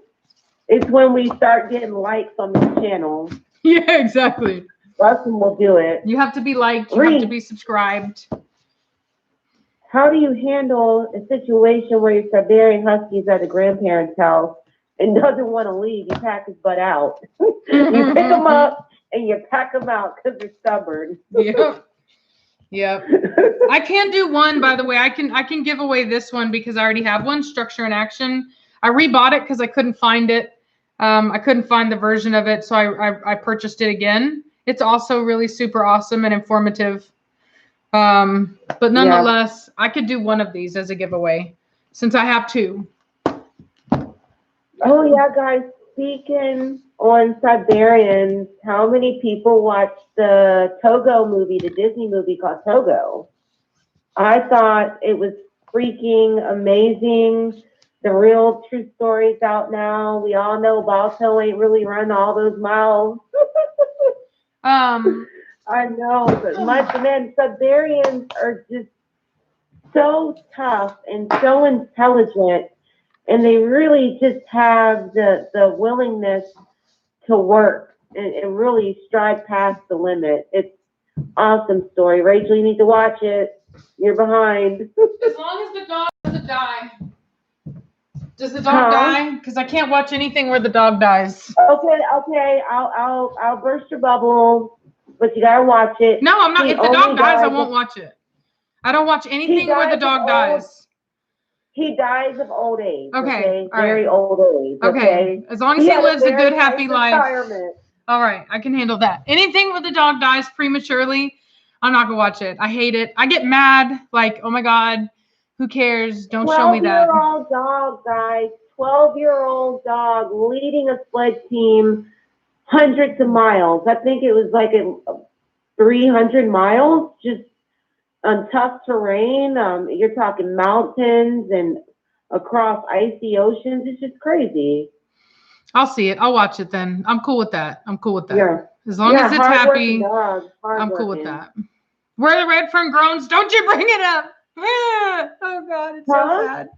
It's when we start getting likes on this channel. Yeah, exactly. That's when we'll do it. You have to be liked. You have to be subscribed. How do you handle a situation where your Siberian Husky's at a grandparent's house and doesn't want to leave? You pack his butt out. You pick him up and you pack him out because they're stubborn. Yep. I can do one, by the way. I can give away this one because I already have one, Structure and Action. I rebought it because I couldn't find it. I couldn't find the version of it, so I purchased it again. It's also really super awesome and informative. But nonetheless, I could do one of these as a giveaway since I have two. Oh yeah, guys, speaking on Siberians, how many people watched the Togo movie, the Disney movie called Togo? I thought it was freaking amazing. The real true story's out now. We all know Balto ain't really run all those miles. I know, but man, Siberians are just so tough and so intelligent, and they really just have the willingness to work and really strive past the limit. It's awesome story. Rachel, you need to watch it. You're behind. As long as the dog doesn't die. Does the dog die? Because I can't watch anything where the dog dies. Okay. I'll burst your bubble. But you gotta watch it. No, I'm not. If the dog dies, I won't watch it. I don't watch anything where the dog dies. He dies of old age. Okay. Very old age. Okay. As long as he lives a good, happy life. All right. I can handle that. Anything where the dog dies prematurely, I'm not gonna watch it. I hate it. I get mad. Like, oh my God, who cares? Don't show me that. 12-year-old dog, guys. 12-year-old dog leading a sled team. Hundreds of miles. I think it was like 300 miles just on tough terrain. You're talking mountains and across icy oceans. It's just crazy. I'll see it. I'll watch it then. I'm cool with that. Yeah. As long as it's happy, I'm cool with that. Where the red fern groans, don't you bring it up. Oh God, it's so sad.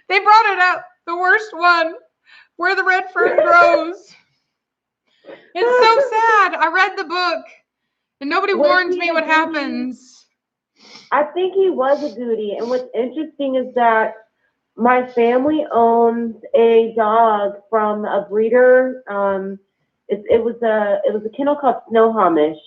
They brought it up. The worst one. Where the red fern grows. It's so sad. I read the book and nobody warned me what happens. I think he was a goodie. And what's interesting is that my family owns a dog from a breeder. It was a kennel called Snohomish.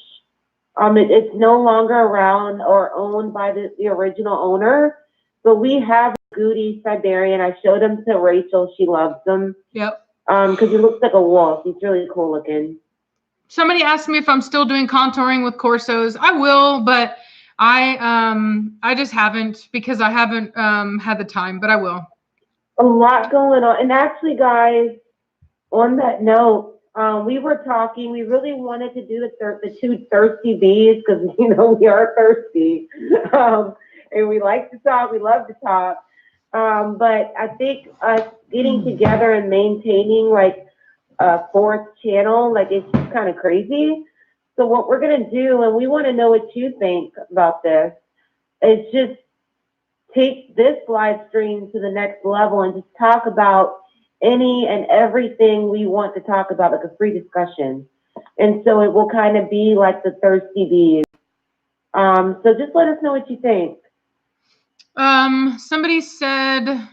It's no longer around or owned by the original owner. But we have a goodie Siberian. I showed him to Rachel. She loves him. Yep. Because he looks like a wolf. He's really cool looking. Somebody asked me if I'm still doing contouring with Corsos. I will, but I just haven't because I haven't had the time, but I will. A lot going on. And actually, guys, on that note, we were talking. We really wanted to do the two thirsty bees because, we are thirsty. And we like to talk. We love to talk. But I think us getting together and maintaining like a fourth channel, like it's just kind of crazy. So what we're going to do, and we want to know what you think about this, is just take this live stream to the next level and just talk about any and everything we want to talk about, like a free discussion. And so it will kind of be like the thirsty bees. So just let us know what you think. Somebody said,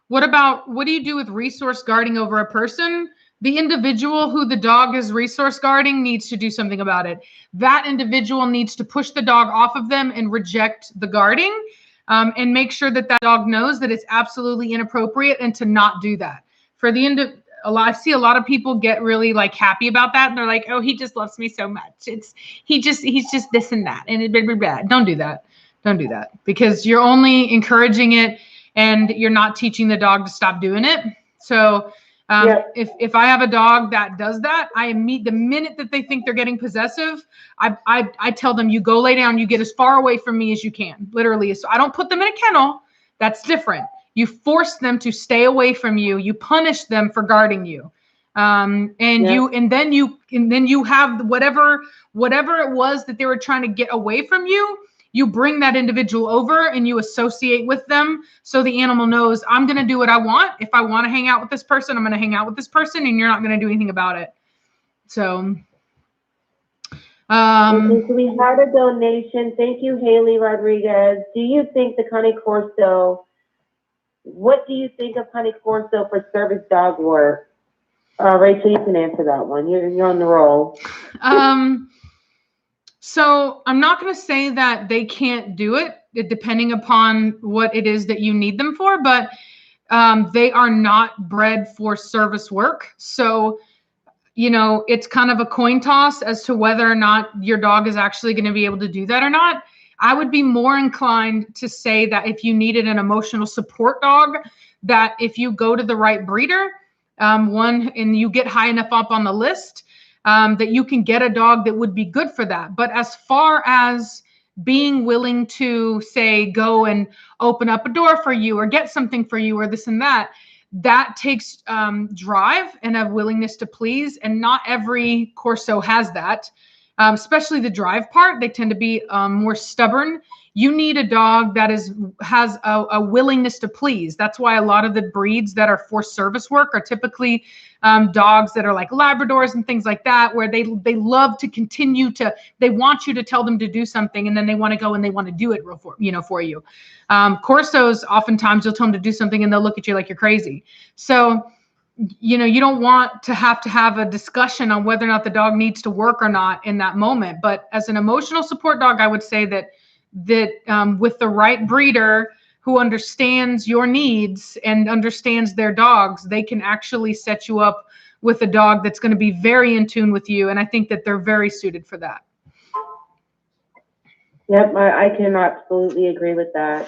what do you do with resource guarding over a person? The individual who the dog is resource guarding needs to do something about it. That individual needs to push the dog off of them and reject the guarding, and make sure that that dog knows that it's absolutely inappropriate and to not do that. For the I see a lot of people get really like happy about that, and they're like, "Oh, he just loves me so much. He's just this and that." And blah, blah, blah. Don't do that. Don't do that, because you're only encouraging it and you're not teaching the dog to stop doing it. So if I have a dog that does that, the minute that they think they're getting possessive, I tell them, you go lay down, you get as far away from me as you can, literally. So I don't put them in a kennel. That's different. You force them to stay away from you. You punish them for guarding you. And then you have whatever it was that they were trying to get away from you. You bring that individual over and you associate with them, so the animal knows, I'm going to do what I want. If I want to hang out with this person, I'm going to hang out with this person, and you're not going to do anything about it. So, okay, so we had a donation. Thank you, Haley Rodriguez. Do you think the Connie Corso, what do you think of Connie Corso for service dog work? Rachel, you can answer that one. You're on the roll. So I'm not going to say that they can't do it, depending upon what it is that you need them for, but they are not bred for service work. So, it's kind of a coin toss as to whether or not your dog is actually going to be able to do that or not. I would be more inclined to say that if you needed an emotional support dog, that if you go to the right breeder, and you get high enough up on the list, that you can get a dog that would be good for that. But as far as being willing to, say, go and open up a door for you or get something for you or this and that takes drive and a willingness to please. And not every Corso has that, especially the drive part. They tend to be more stubborn. You need a dog that has a willingness to please. That's why a lot of the breeds that are for service work are typically dogs that are like Labradors and things like that, where they love to continue to, they want you to tell them to do something, and then they want to go and they want to do it for you. Corsos, oftentimes you'll tell them to do something and they'll look at you like you're crazy. So, you don't want to have a discussion on whether or not the dog needs to work or not in that moment. But as an emotional support dog, I would say that with the right breeder who understands your needs and understands their dogs, they can actually set you up with a dog that's going to be very in tune with you. And I think that they're very suited for that. Yep, I can absolutely agree with that.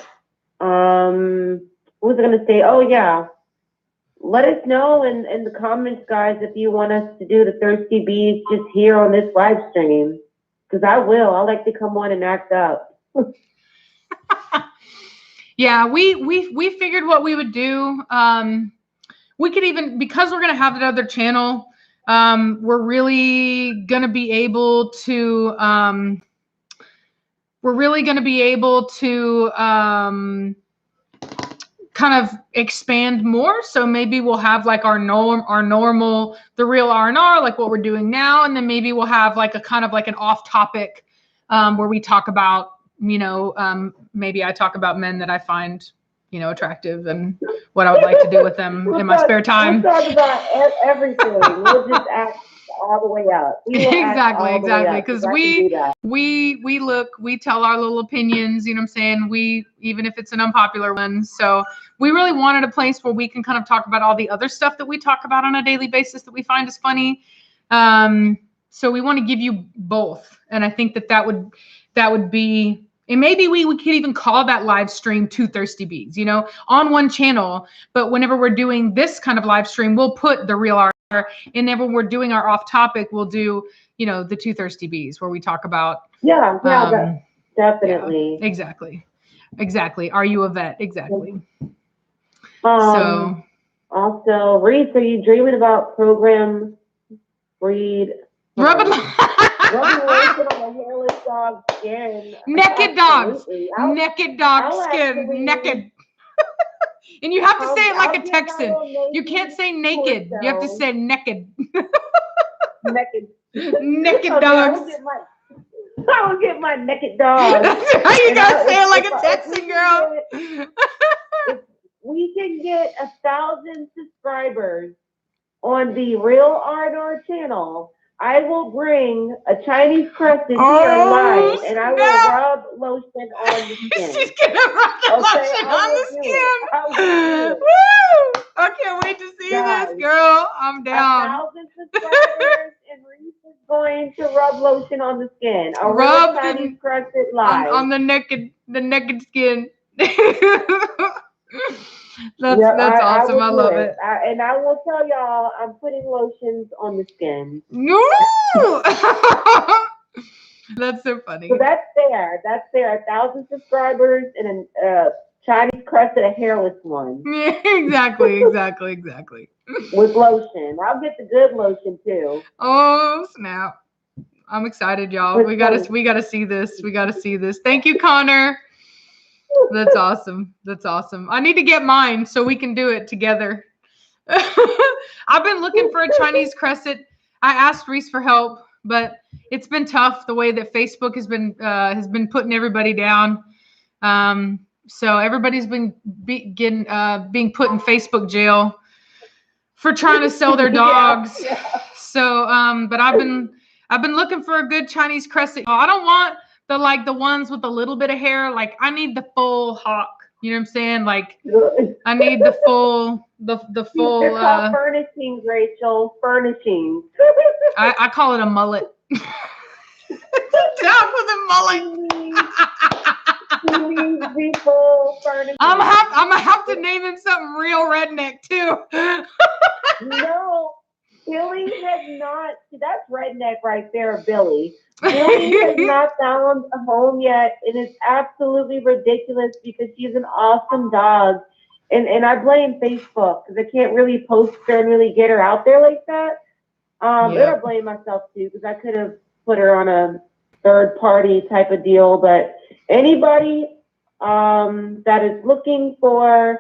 What was I going to say? Oh, yeah. Let us know in the comments, guys, if you want us to do the Thirsty Bees just here on this live stream. Because I will. I like to come on and act up. Yeah, we figured what we would do. We could even, because we're going to have another channel, we're really going to be able to kind of expand more. So maybe we'll have like our normal, the Real R&R, like what we're doing now. And then maybe we'll have like a kind of like an off topic where we talk about, maybe I talk about men that I find, attractive and what I would like to do with them in my spare time. We'll talk about everything. We'll just act all the way up. Exactly. Because we tell our little opinions, you know what I'm saying? Even if it's an unpopular one. So we really wanted a place where we can kind of talk about all the other stuff that we talk about on a daily basis that we find is funny. So we want to give you both. And I think that would be, and maybe we could even call that live stream Two Thirsty Bees, on one channel. But whenever we're doing this kind of live stream, we'll put the Real R&R. And then when we're doing our off topic, we'll do, the Two Thirsty Bees, where we talk about. Yeah, definitely. Yeah, exactly. Are you a vet? Exactly. So. Also, Reese, are you dreaming about program breed? Rubbing on a hairless dog skin. Naked dogs. Naked dog skin. Naked. And you have to say it like a Texan. You can't say naked. You have to say naked. Naked. Naked dogs. I will get my naked dog. That's how you gotta say it like a Texan girl. If we can get 1,000 subscribers on the Real R&R channel, I will bring a Chinese crested here live, and I will rub lotion on the skin. She's gonna rub the lotion on the skin. Woo! I can't wait to see this, girl. I'm down. 1,000 subscribers, and Reese is going to rub lotion on the skin. A rub Chinese crested live on the naked skin. That's awesome. I love it. And I will tell y'all, I'm putting lotions on the skin. No. That's so funny. So that's there. 1,000 subscribers and a Chinese crested, a hairless one. Yeah, exactly. With lotion. I'll get the good lotion too. Oh snap! I'm excited, y'all. We gotta see this. Thank you, Connor. That's awesome. I need to get mine so we can do it together. I've been looking for a Chinese crested. I asked Reese for help, but it's been tough the way that Facebook has been putting everybody down. So everybody's been being put in Facebook jail for trying to sell their dogs. Yeah. So, but I've been looking for a good Chinese crested. I don't want the ones with a little bit of hair. Like I need the full hawk. You know what I'm saying? Like I need the full. They're called furnishings, Rachel. Furnishings. I call it a mullet. Dog with a mullet. I'm gonna have to name him something real redneck too. No, Billy has not. See, that's redneck right there, Billy. Billy has not found a home yet, and it's absolutely ridiculous because she's an awesome dog. And I blame Facebook because I can't really post her and really get her out there like that. And I blame myself too because I could have put her on a third party type of deal. But anybody that is looking for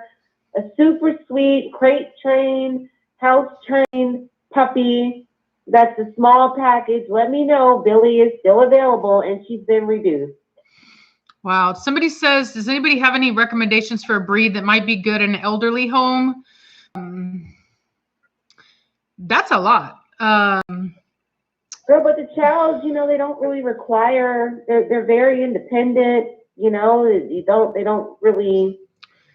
a super sweet crate trained, house trained puppy, that's a small package, let me know. Billy is still available and she's been reduced. Wow. Somebody says, does anybody have any recommendations for a breed that might be good in an elderly home? That's a lot. Girl, but the chows, they don't really require, they're very independent, they don't really,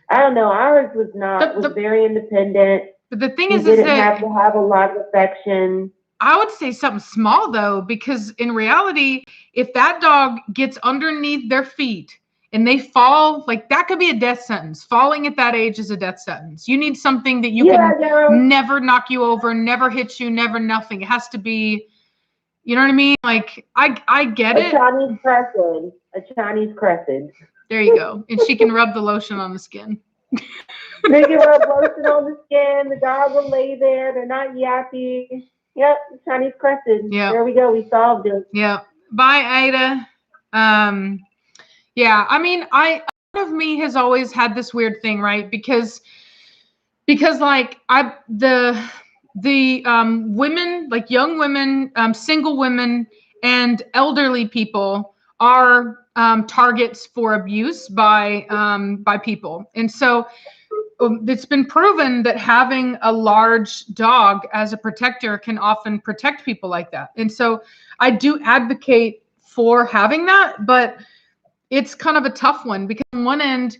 I don't know. Ours was very independent. But the thing is didn't have to have a lot of affection. I would say something small though, because in reality, if that dog gets underneath their feet and they fall, like that could be a death sentence. Falling at that age is a death sentence. You need something that you can never knock you over, never hit you, never nothing. It has to be, you know what I mean? Like I get it. A Chinese crested. There you go. And she can rub the lotion on the skin. They can rub lotion on the skin. The dog will lay there. They're not yappy. Yep, Chinese crested. Yeah. There we go. We solved it. Yeah. Bye, Ada. Yeah. I mean, part of me has always had this weird thing, right? Because like the women, like young women, single women, and elderly people are targets for abuse by people, and so. It's been proven that having a large dog as a protector can often protect people like that. And so I do advocate for having that, but it's kind of a tough one because on one end,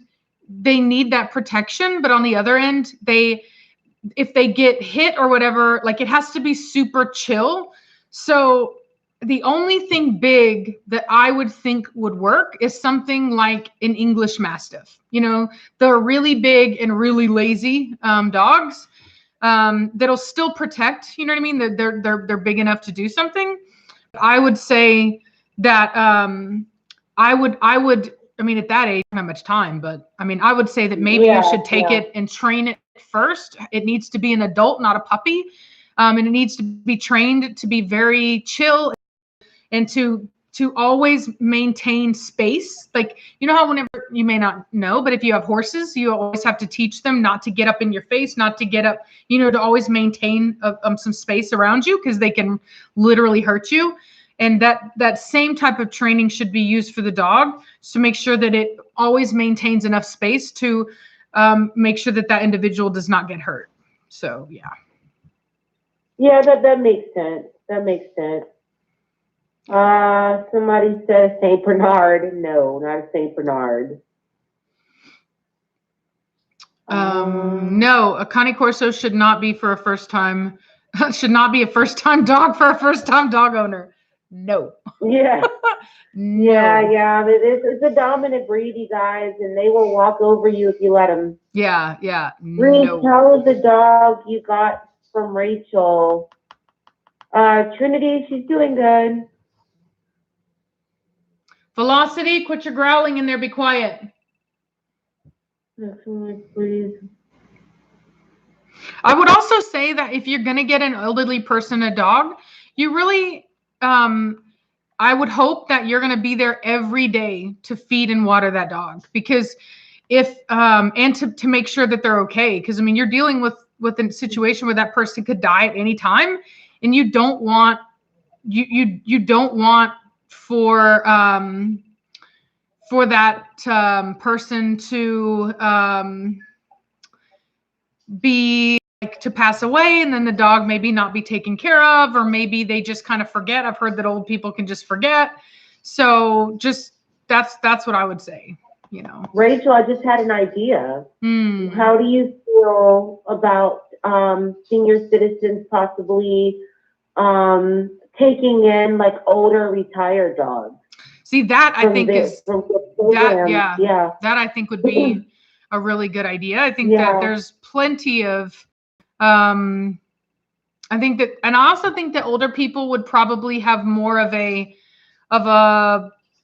they need that protection, but on the other end, if they get hit or whatever, like it has to be super chill. So the only thing big that I would think would work is something like an English Mastiff. They're really big and really lazy dogs that'll still protect. You know what I mean? They're big enough to do something. I would say that I would. I mean, at that age, I don't have much time, but I mean, I would say that maybe you should take it and train it first. It needs to be an adult, not a puppy, and it needs to be trained to be very chill. And to always maintain space. Like, how whenever, you may not know, but if you have horses, you always have to teach them not to get up in your face, not to get up, to always maintain some space around you because they can literally hurt you. And that same type of training should be used for the dog to make sure that it always maintains enough space to make sure that individual does not get hurt. So, yeah. Yeah, that makes sense. That makes sense. Somebody said Saint Bernard. No, not a Saint Bernard. No, a Connie Corso should not be for a first-time. Should not be a first-time dog for a first-time dog owner. No. Yeah. No. Yeah. It's a dominant breed, you guys, and they will walk over you if you let them. Yeah. Reed, No. how was the dog you got from Rachel? Trinity, she's doing good. Velocity, quit your growling in there. Be quiet. Please. I would also say that if you're going to get an elderly person a dog, you really, I would hope that you're going to be there every day to feed and water that dog, because and to make sure that they're okay. Because I mean, you're dealing with a situation where that person could die at any time, and you don't want for that person to be like to pass away, and then the dog maybe not be taken care of, or maybe they just kind of forget. I've heard that old people can just forget. So just that's what I would say, you know. Rachel, I just had an idea. How do you feel about senior citizens possibly taking in like older retired dogs? See, that I think that I think would be a really good idea. I think that there's plenty of I think that, and I also think that older people would probably have more of a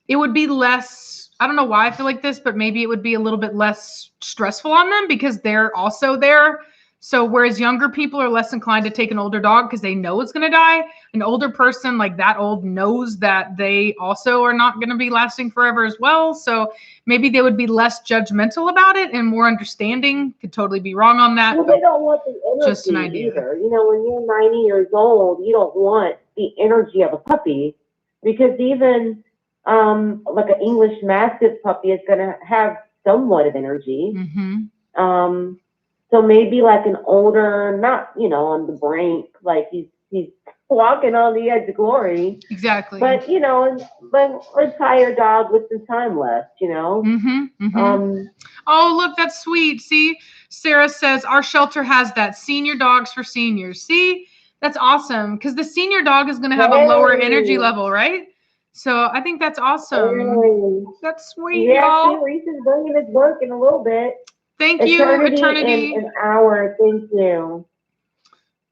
it would be less, I don't know why I feel like this, but maybe it would be a little bit less stressful on them because they're also there. So whereas younger people are less inclined to take an older dog because they know it's going to die, an older person like that old knows that they also are not going to be lasting forever as well. So maybe they would be less judgmental about it and more understanding. Could totally be wrong on that. Well, they don't want the energy just an idea. either. You know, when you're 90 years old, you don't want the energy of a puppy, because even like an English Mastiff puppy is going to have somewhat of energy. So maybe like an older, not, you know, on the brink, like he's walking on the edge of glory. Exactly. But, you know, like retired dog with some time left, you know. Oh, look, that's sweet. See, Sarah says our shelter has that, senior dogs for seniors. See, that's awesome, because the senior dog is going to have a lower energy level, right? So I think that's awesome. That's sweet, y'all. Reese is bringing his work in a little bit. Thank you, Eternity. An hour. Thank you.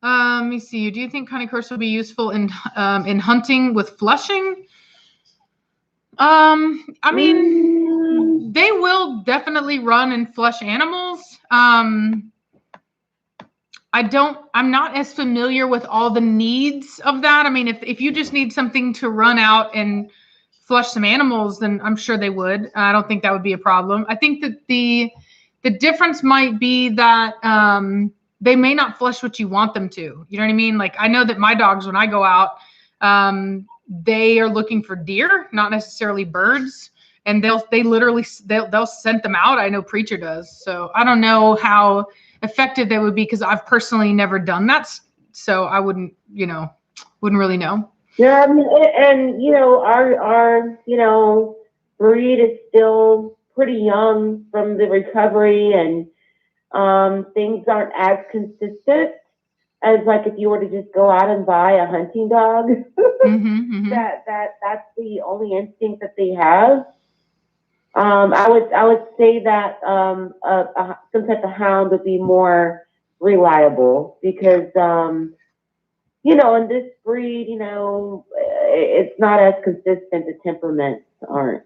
Let me see. Do you think Connie Corso will be useful in hunting with flushing? I mean, they will definitely run and flush animals. I'm not as familiar with all the needs of that. I mean, if you just need something to run out and flush some animals, then I'm sure they would. I don't think that would be a problem. I think that the difference might be that they may not flush what you want them to. You know what I mean? Like, I know that my dogs, when I go out, they are looking for deer, not necessarily birds. And they'll scent them out. I know Preacher does. So I don't know how effective they would be, because I've personally never done that. So I wouldn't really know. Yeah, I mean, and you know, our breed is still pretty young from the recovery, and things aren't as consistent as like if you were to just go out and buy a hunting dog. That's the only instinct that they have. I would say that some type of hound would be more reliable, because you know, in this breed, you know, it's not as consistent. The temperaments aren't.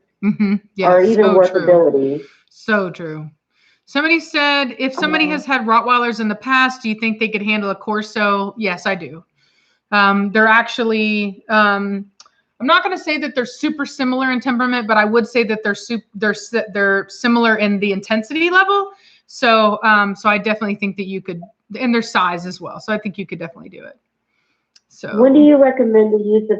Yeah, or even workability. So true. Somebody said, if somebody has had Rottweilers in the past, do you think they could handle a Corso? Yes, I do. They're actually, I'm not going to say that they're super similar in temperament, but I would say that they're similar in the intensity level. So, so I definitely think that you could, and their size as well. So I think you could definitely do it. So when do you recommend the use of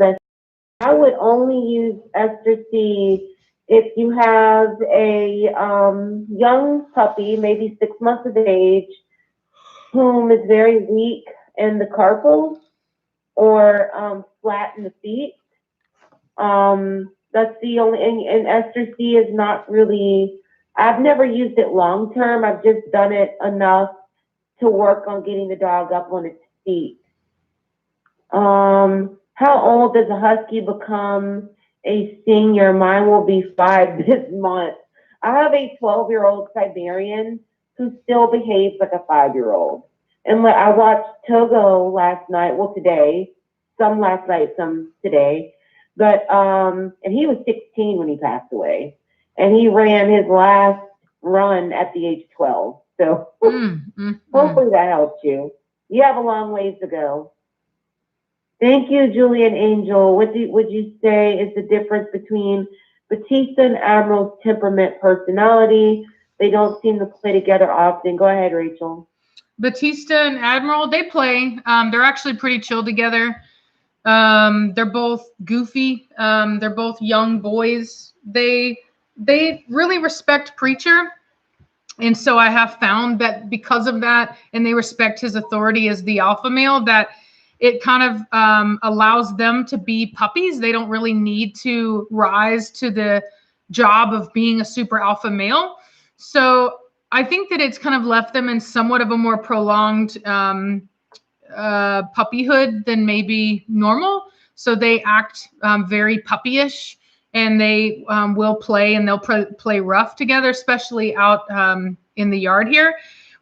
I would only use Ester C if you have a young puppy, maybe 6 months of age, whom is very weak in the carpals or flat in the feet. That's the only, and Ester C is not really, I've never used it long term. I've just done it enough to work on getting the dog up on its feet. How old does a husky become a senior? Mine will be 5 this month. I have a 12-year-old Siberian who still behaves like a 5-year-old. And I watched Togo last night, well today, some last night, some today. But and he was 16 when he passed away. And he ran his last run at the age of 12. So hopefully that helps you. You have a long ways to go. Thank you, Julie and Angel. What would you say is the difference between Bautista and Admiral's temperament personality? They don't seem to play together often. Go ahead, Rachel. Bautista and Admiral, they play. They're actually pretty chill together. They're both goofy. They're both young boys. They really respect Preacher. And so I have found that because of that, and they respect his authority as the alpha male, that it kind of allows them to be puppies. They don't really need to rise to the job of being a super alpha male. So I think that it's kind of left them in somewhat of a more prolonged puppyhood than maybe normal. So they act very puppyish, and they will play, and they'll play rough together, especially out in the yard here.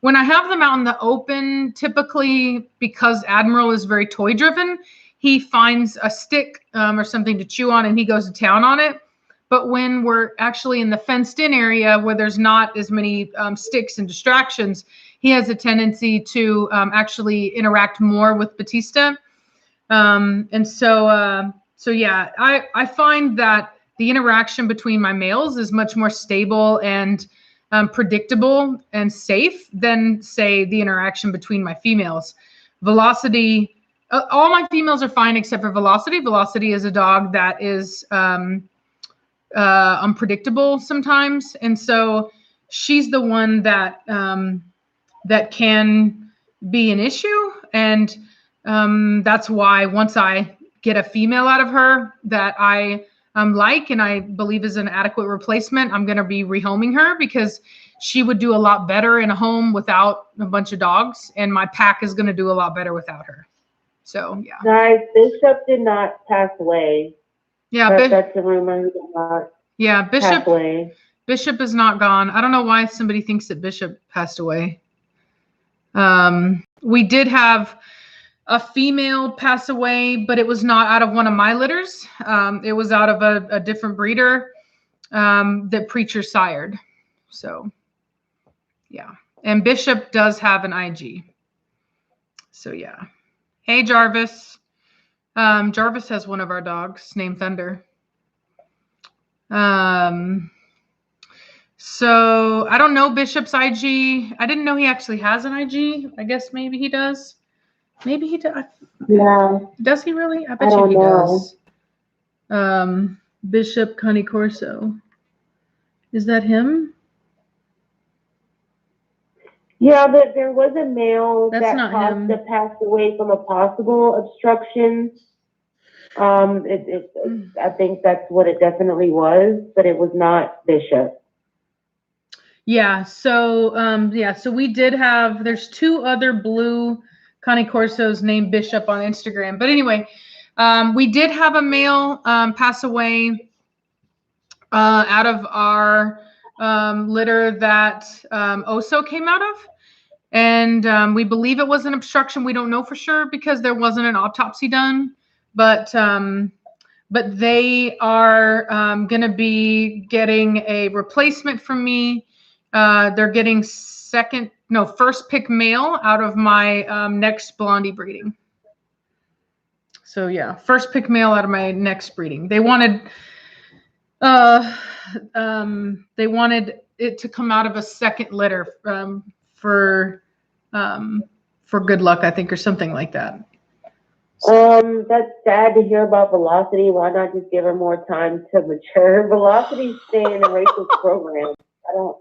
When I have them out in the open, typically because Admiral is very toy driven, he finds a stick or something to chew on and he goes to town on it. But when we're actually in the fenced in area where there's not as many sticks and distractions, he has a tendency to actually interact more with Bautista. And so yeah, I find that the interaction between my males is much more stable and predictable and safe than, say, the interaction between my females. Velocity, all my females are fine except for Velocity. Velocity is a dog that is unpredictable sometimes, and so she's the one that that can be an issue. And that's why once I get a female out of her that I like and I believe is an adequate replacement, I'm going to be rehoming her because she would do a lot better in a home without a bunch of dogs, and my pack is going to do a lot better without her. So yeah. Guys, Bishop did not pass away. Yeah, that's a rumor. He did not. Yeah, pass away. Bishop is not gone. I don't know why somebody thinks that Bishop passed away. We did have a female pass away, but it was not out of one of my litters. It was out of a different breeder that Preacher sired. So, yeah. And Bishop does have an IG. So, yeah. Hey, Jarvis. Jarvis has one of our dogs named Thunder. So I don't know Bishop's IG. I didn't know he actually has an IG. I guess maybe he does. Maybe he does. Yeah. Does he really? I bet you he does. Bishop Connie Corso. Is that him? Yeah, but there was a male That's that passed away from a possible obstruction. I think that's what it definitely was, but it was not Bishop. Yeah. So so we did have. There's 2 other blue Connie Corsos named Bishop on Instagram. But anyway, we did have a male pass away out of our litter that Oso came out of. And we believe it was an obstruction. We don't know for sure because there wasn't an autopsy done. But they are going to be getting a replacement from me. They're getting first pick male out of my next Blondie breeding. So yeah, first pick male out of my next breeding. They wanted it to come out of a second litter for good luck, I think, or something like that. That's sad to hear about Velocity. Why not just give her more time to mature? Velocity's staying in Rachel's program. I don't.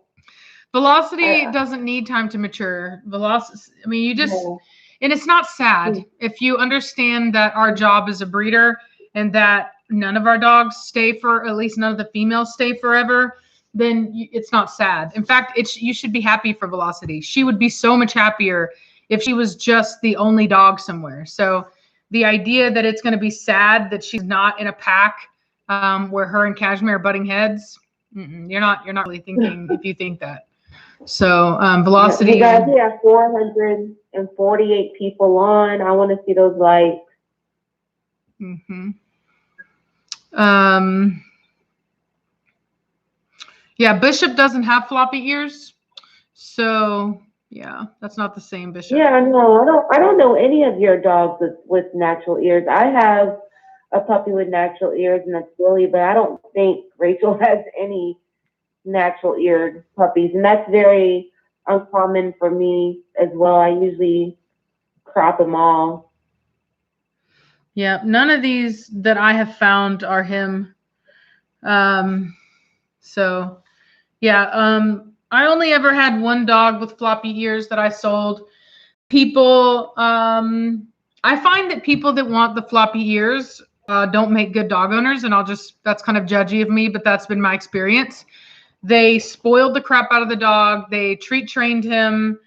Velocity doesn't need time to mature. Velocity, I mean, you just, No. and it's not sad. If you understand that our job as a breeder and that none of our dogs stay for, at least none of the females stay forever, then it's not sad. In fact, you should be happy for Velocity. She would be so much happier if she was just the only dog somewhere. So the idea that it's going to be sad that she's not in a pack where her and Cashmere are butting heads, you're not really thinking if you think that. So Velocity. You guys, we have 448 people on. I want to see those likes. Yeah, Bishop doesn't have floppy ears, so yeah, that's not the same Bishop. Yeah, no, I don't know any of your dogs with natural ears. I have a puppy with natural ears, and that's Billy, but I don't think Rachel has any natural eared puppies, and that's very uncommon for me as well. I usually crop them all. Yeah, none of these that I have found are him. So yeah, I only ever had one dog with floppy ears that I sold. People, I find that people that want the floppy ears don't make good dog owners, and that's kind of judgy of me, but that's been my experience. They spoiled the crap out of the dog. They treat trained him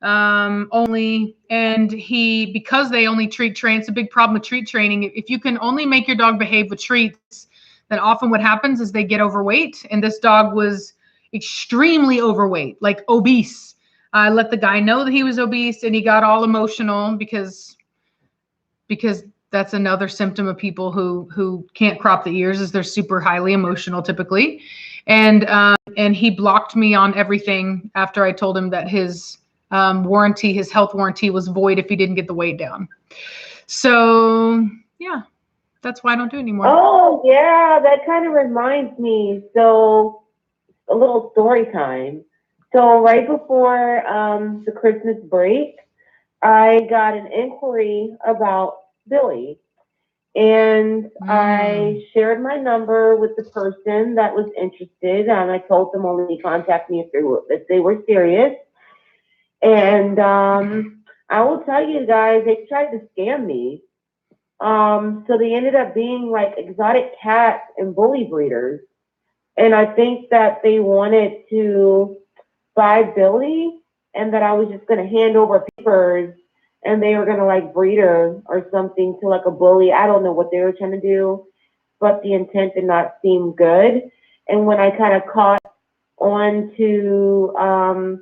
only, and because they only treat train, it's a big problem with treat training. If you can only make your dog behave with treats, then often what happens is they get overweight, and this dog was extremely overweight, like obese. I let the guy know that he was obese, and he got all emotional because that's another symptom of people who can't crop the ears, is they're super highly emotional typically. And he blocked me on everything after I told him that his health warranty was void if he didn't get the weight down. So yeah, that's why I don't do it anymore. Oh yeah, that kind of reminds me. So a little story time. So right before the Christmas break, I got an inquiry about Billy. And I shared my number with the person that was interested, and I told them only to contact me if they were serious. And I will tell you guys, they tried to scam me. So they ended up being like exotic cat and bully breeders. And I think that they wanted to buy Billy, and that I was just going to hand over papers, and they were going to like breed her or something to like a bully. I don't know what they were trying to do, but the intent did not seem good. And when I kind of caught on to a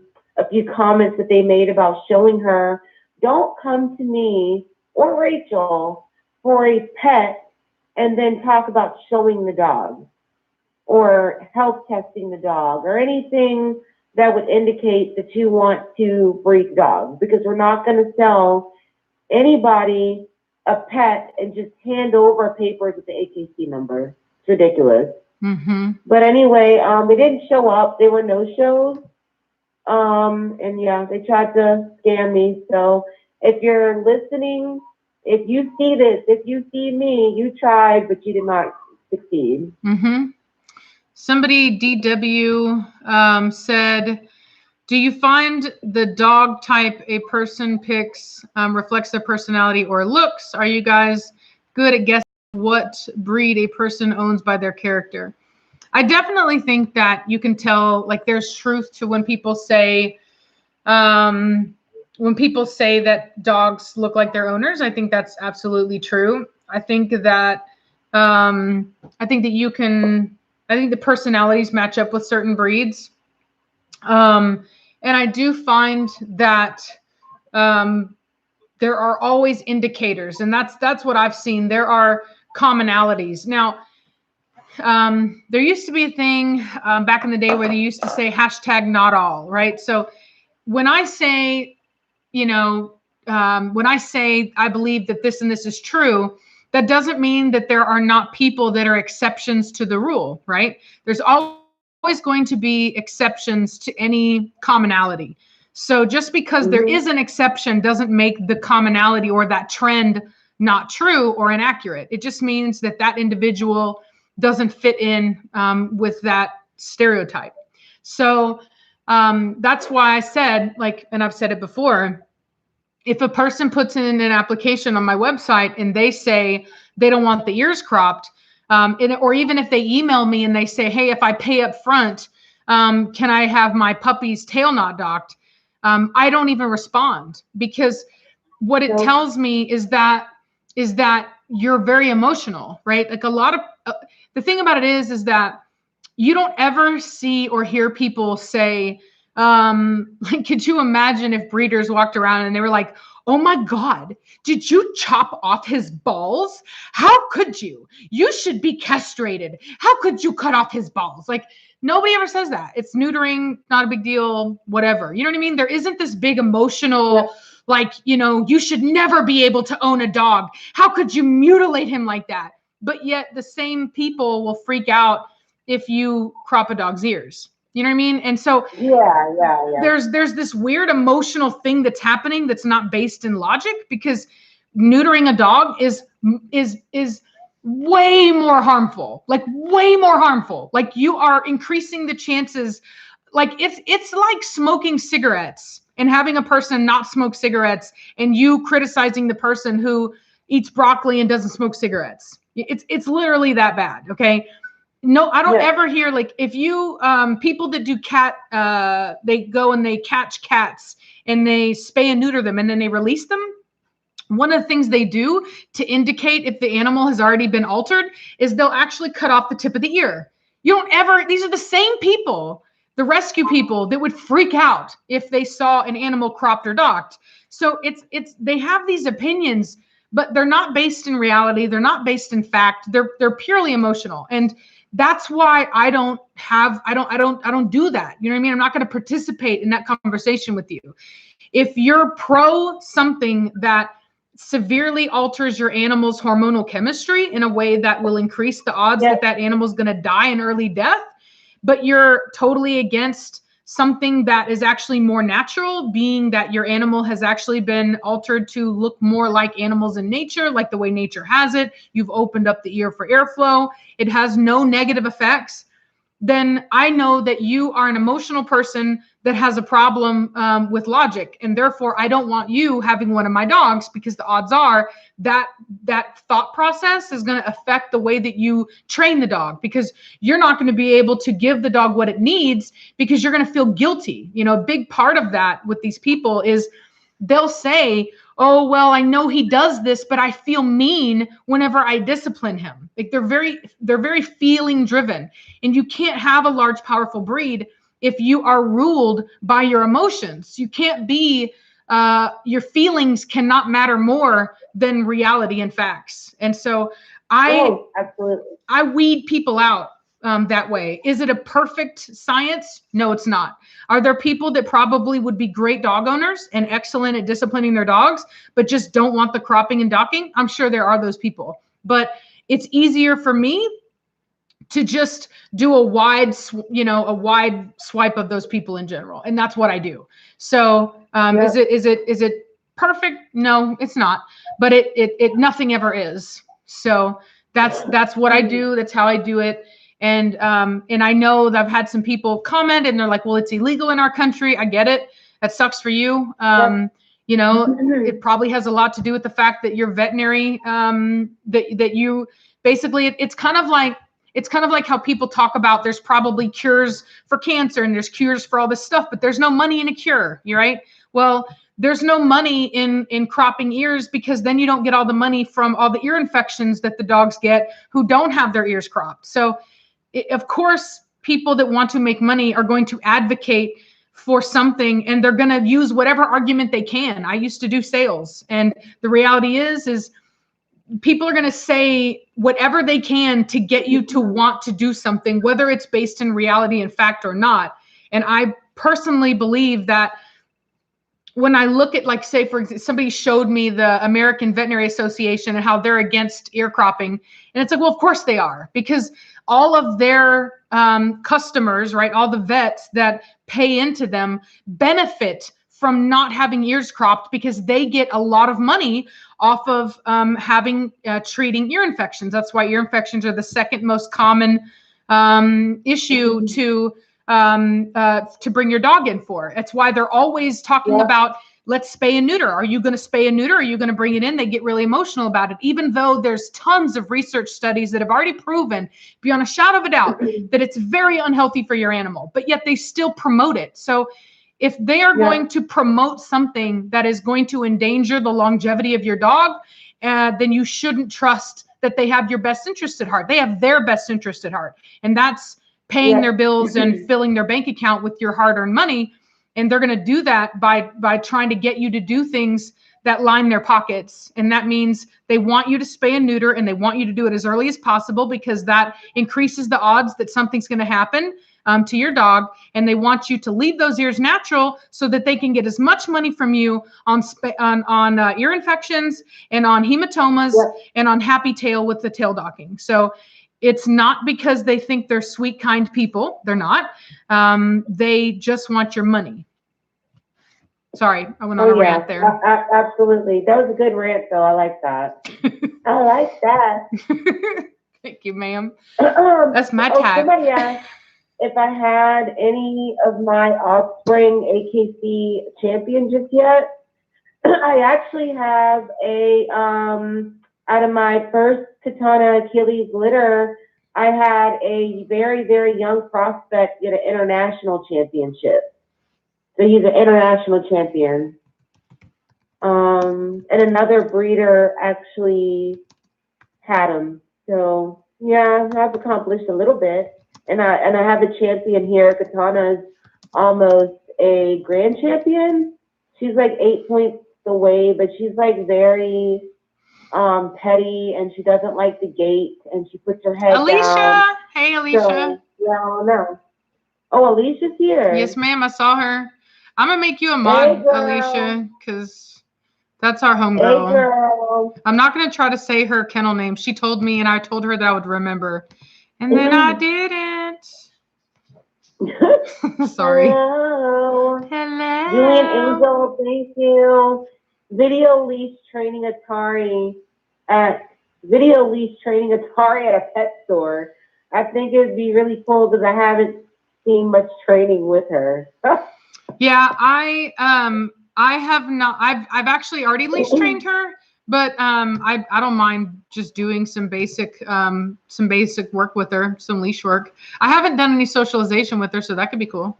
few comments that they made about showing her, don't come to me or Rachel for a pet and then talk about showing the dog or health testing the dog or anything that would indicate that you want to breed dogs, because we're not going to sell anybody a pet and just hand over papers with the AKC number. It's ridiculous. But anyway, they didn't show up. They were no-shows. And yeah, they tried to scam me. So if you're listening, if you see this, if you see me, you tried, but you did not succeed. Somebody, DW, said, do you find the dog type a person picks reflects their personality or looks? Are you guys good at guessing what breed a person owns by their character? I definitely think that you can tell, like, there's truth to when people say that dogs look like their owners. I think that's absolutely true. I think that I think the personalities match up with certain breeds. And I do find that there are always indicators, and that's what I've seen. There are commonalities. Now, there used to be a thing back in the day where they used to say #NotAll, right? So when I say, when I say I believe that this and this is true, that doesn't mean that there are not people that are exceptions to the rule, right? There's always going to be exceptions to any commonality. So just because there is an exception doesn't make the commonality or that trend not true or inaccurate. It just means that that individual doesn't fit in with that stereotype. So that's why I said, like, and I've said it before, if a person puts in an application on my website and they say they don't want the ears cropped, or even if they email me and they say, hey, if I pay up front, can I have my puppy's tail not docked? I don't even respond, because what it tells me is that you're very emotional, right? Like a lot of the thing about it is that you don't ever see or hear people say, like, could you imagine if breeders walked around and they were like, oh my God, did you chop off his balls? How could you? You should be castrated. How could you cut off his balls? Like, nobody ever says that. It's neutering, not a big deal, whatever. You know what I mean? There isn't this big emotional, like, you know, you should never be able to own a dog. How could you mutilate him like that? But yet the same people will freak out if you crop a dog's ears. You know what I mean? And so there's this weird emotional thing that's happening that's not based in logic, because neutering a dog is way more harmful, like way more harmful. Like, you are increasing the chances. Like, it's like smoking cigarettes and having a person not smoke cigarettes and you criticizing the person who eats broccoli and doesn't smoke cigarettes. It's literally that bad. Okay. No, I don't ever hear, like, if you, people that do cat, they go and they catch cats and they spay and neuter them and then they release them. One of the things they do to indicate if the animal has already been altered is they'll actually cut off the tip of the ear. You don't ever, these are the same people, the rescue people, that would freak out if they saw an animal cropped or docked. So they have these opinions, but they're not based in reality. They're not based in fact. They're purely emotional. And that's why I don't do that. You know what I mean? I'm not going to participate in that conversation with you. If you're pro something that severely alters your animal's hormonal chemistry in a way that will increase the odds that that animal's going to die an early death, but you're totally against something that is actually more natural, being that your animal has actually been altered to look more like animals in nature, like the way nature has it. You've opened up the ear for airflow. It has no negative effects. Then I know that you are an emotional person that has a problem with logic. And therefore, I don't want you having one of my dogs, because the odds are that that thought process is going to affect the way that you train the dog, because you're not going to be able to give the dog what it needs because you're going to feel guilty. You know, a big part of that with these people is they'll say, oh, well, I know he does this, but I feel mean whenever I discipline him. Like, they're very feeling driven, and you can't have a large, powerful breed if you are ruled by your emotions. You can't be, your feelings cannot matter more than reality and facts. And so I weed people out that way. Is it a perfect science? No, it's not. Are there people that probably would be great dog owners and excellent at disciplining their dogs, but just don't want the cropping and docking? I'm sure there are those people, but it's easier for me to just do a wide swipe of those people in general. And that's what I do. So is it perfect? No, it's not, but it nothing ever is. So that's what I do. That's how I do it. And I know that I've had some people comment and they're like, well, it's illegal in our country. I get it. That sucks for you. You know, it probably has a lot to do with the fact that you're veterinary, that you basically, it's kind of like how people talk about there's probably cures for cancer and there's cures for all this stuff, but there's no money in a cure. You're right. Well, there's no money in cropping ears, because then you don't get all the money from all the ear infections that the dogs get who don't have their ears cropped. So of course, people that want to make money are going to advocate for something, and they're going to use whatever argument they can. I used to do sales, and the reality is people are going to say whatever they can to get you to want to do something, whether it's based in reality and fact or not. And I personally believe that when I look at, like, say, for example, somebody showed me the American Veterinary Association and how they're against ear cropping. And it's like, well, of course they are, because all of their customers, right, all the vets that pay into them benefit from not having ears cropped because they get a lot of money off of treating ear infections. That's why ear infections are the second most common issue to bring your dog in for. That's why they're always talking about, let's spay and neuter. Are you going to spay and neuter? Are you going to bring it in? They get really emotional about it, even though there's tons of research studies that have already proven beyond a shadow of a doubt that it's very unhealthy for your animal, but yet they still promote it. So if they are going to promote something that is going to endanger the longevity of your dog, then you shouldn't trust that they have your best interest at heart. They have their best interest at heart. And that's paying their bills and filling their bank account with your hard-earned money. And they're going to do that by trying to get you to do things that line their pockets. And that means they want you to spay and neuter, and they want you to do it as early as possible because that increases the odds that something's going to happen to your dog. And they want you to leave those ears natural so that they can get as much money from you on ear infections and on hematomas and on happy tail with the tail docking. So it's not because they think they're sweet, kind people. They're not. They just want your money. Sorry, I went on a rant there. Absolutely. That was a good rant, though. I like that. I like that. Thank you, ma'am. That's my type. Somebody asked if I had any of my offspring AKC champion just yet. I actually have out of my first Katana Achilles litter, I had a very, very young prospect get an international championship. So he's an international champion. And another breeder actually had him. So yeah, I've accomplished a little bit. And I have a champion here. Katana's almost a grand champion. She's like 8 points away, but she's like very petty, and she doesn't like the gate, and she puts her head Alicia down. Hey, Alicia. So, yeah, no. Oh, Alicia's here. Yes, ma'am. I saw her. I'm gonna make you a mod, Alicia, because that's our homegirl. Hey, girl. I'm not gonna try to say her kennel name. She told me, and I told her that I would remember, and then I didn't. Sorry. Hello. Hello. Julian Angel, thank you. Video leash training Atari at a pet store. I think it'd be really cool because I haven't seen much training with her. Yeah, I have not. I've actually already leash trained her, but I don't mind just doing some basic work with her, some leash work. I haven't done any socialization with her, so that could be cool.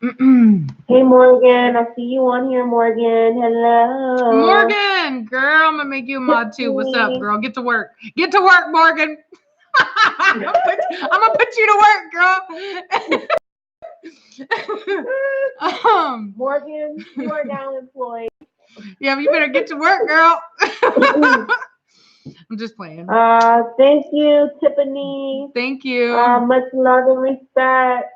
Hey, Morgan, I see you on here, Morgan. Hello. Morgan, girl, I'm gonna make you a mod too. What's up, girl? Get to work. Get to work, Morgan. I'm gonna put you to work, girl. Morgan, you are now employed. Yeah, but you better get to work, girl. I'm just playing. Thank you, Tiffany. Thank you. Much love and respect.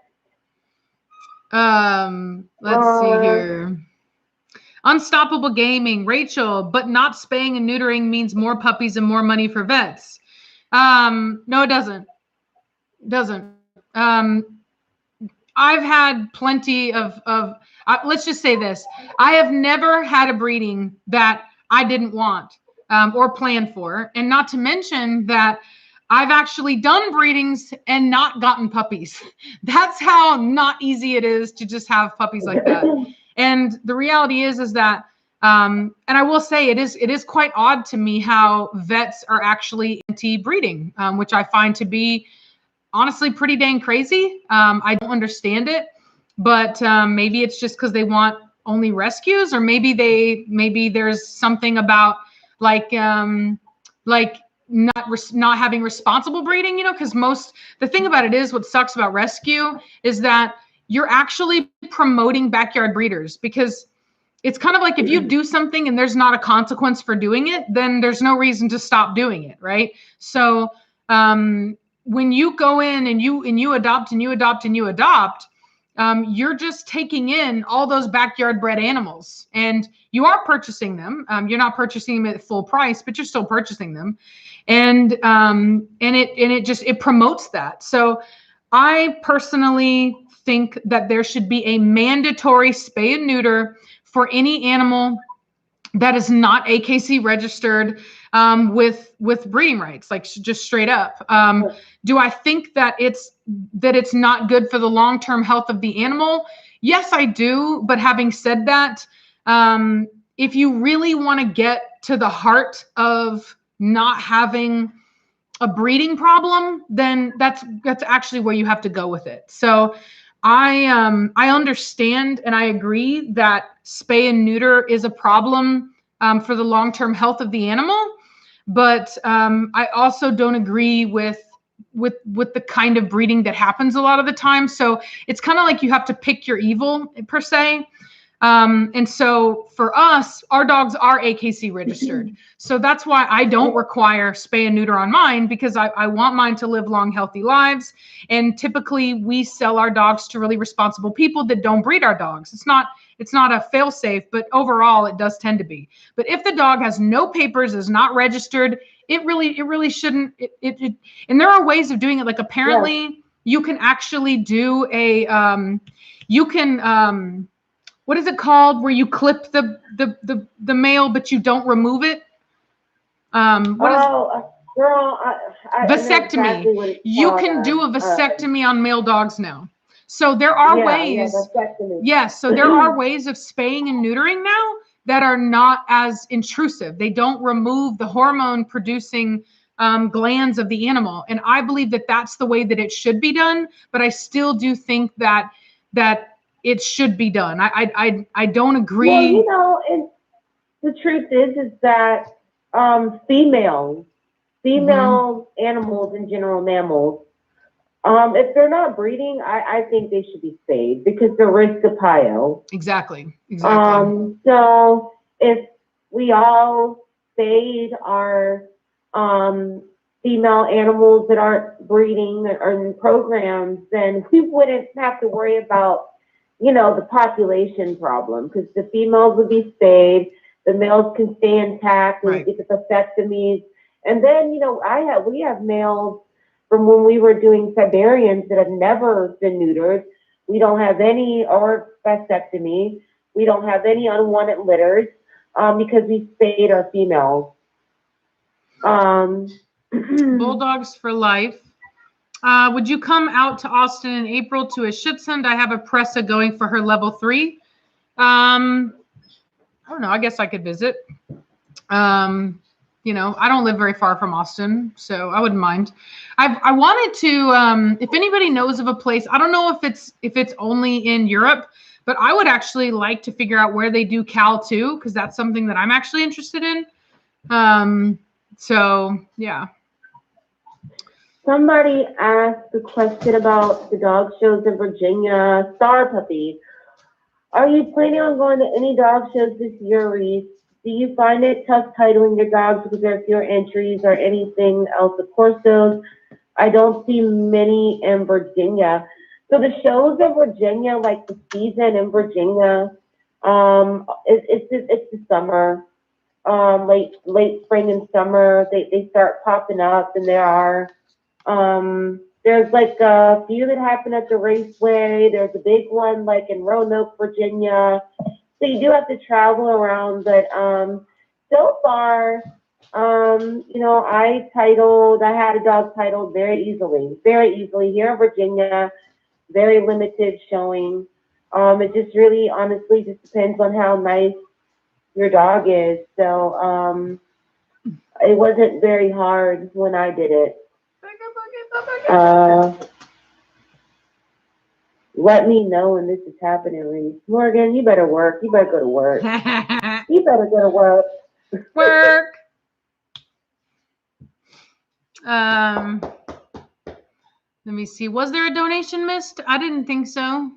Let's see here. Unstoppable Gaming, Rachel, but not spaying and neutering means more puppies and more money for vets. No, it doesn't. I've had plenty of let's just say this. I have never had a breeding that I didn't want or plan for. And not to mention that I've actually done breedings and not gotten puppies. That's how not easy it is to just have puppies like that. And the reality is that, and I will say it is quite odd to me how vets are actually anti-breeding, which I find to be honestly pretty dang crazy. I don't understand it, but maybe it's just because they want only rescues, or maybe there's something about like not having responsible breeding, because the thing about it is, what sucks about rescue is that you're actually promoting backyard breeders, because it's kind of like if you do something and there's not a consequence for doing it, then there's no reason to stop doing it, right? So when you go in and you adopt, you're just taking in all those backyard bred animals, and you are purchasing them. You're not purchasing them at full price, but you're still purchasing them. And it promotes that. So I personally think that there should be a mandatory spay and neuter for any animal that is not AKC registered with breeding rights, like just straight up. Do I think that it's not good for the long-term health of the animal? Yes, I do. But having said that, if you really want to get to the heart of not having a breeding problem, then that's actually where you have to go with it. So I understand and I agree that spay and neuter is a problem for the long-term health of the animal, but I also don't agree with the kind of breeding that happens a lot of the time. So it's kind of like you have to pick your evil per se. And so for us, our dogs are AKC registered. So that's why I don't require spay and neuter on mine, because I want mine to live long, healthy lives. And typically we sell our dogs to really responsible people that don't breed our dogs. It's not a fail safe, but overall it does tend to be. But if the dog has no papers, is not registered, it really shouldn't. And there are ways of doing it. Like apparently you can actually do a, what is it called, where you clip the male, but you don't remove it? Girl, vasectomy. Exactly you can do a vasectomy on male dogs now. So there are ways. Yes. So there are ways of spaying and neutering now that are not as intrusive. They don't remove the hormone producing glands of the animal. And I believe that that's the way that it should be done. But I still do think that it should be done. I don't agree. Well, you know, and the truth is that female animals in general, mammals, if they're not breeding, I think they should be spayed because the risk of PIO. Exactly. So if we all spayed our female animals that aren't breeding or in programs, then we wouldn't have to worry about, you know, the population problem, because the females would be spayed, the males can stay intact and get the vasectomies. And then, you know, we have males from when we were doing Siberians that have never been neutered. We don't have any, or vasectomy. We don't have any unwanted litters because we spayed our females. Bulldogs for life. Would you come out to Austin in April to a Schutzhund? I have a Pressa going for her level 3. I don't know. I guess I could visit. You know, I don't live very far from Austin, so I wouldn't mind. I wanted to, if anybody knows of a place, I don't know if it's only in Europe, but I would actually like to figure out where they do Cal too, because that's something that I'm actually interested in. So yeah. Somebody asked a question about the dog shows in Virginia. Star Puppy, are you planning on going to any dog shows this year, Reese? Do you find it tough titling your dogs because there are fewer entries or anything else? Of Corsos, I don't see many in Virginia. So the shows in Virginia, like the season in Virginia, it's the summer, late spring and summer. They start popping up, and there are. There's like a few that happen at the Raceway. There's a big one like in Roanoke, Virginia. So you do have to travel around, but so far, you know, I had a dog titled very easily here in Virginia. Very limited showing. It just really, honestly, just depends on how nice your dog is. So it wasn't very hard when I did it. Let me know when this is happening, Reese. Morgan, you better work. You better go to work. You better go to work. Work. Let me see. Was there a donation missed? I didn't think so.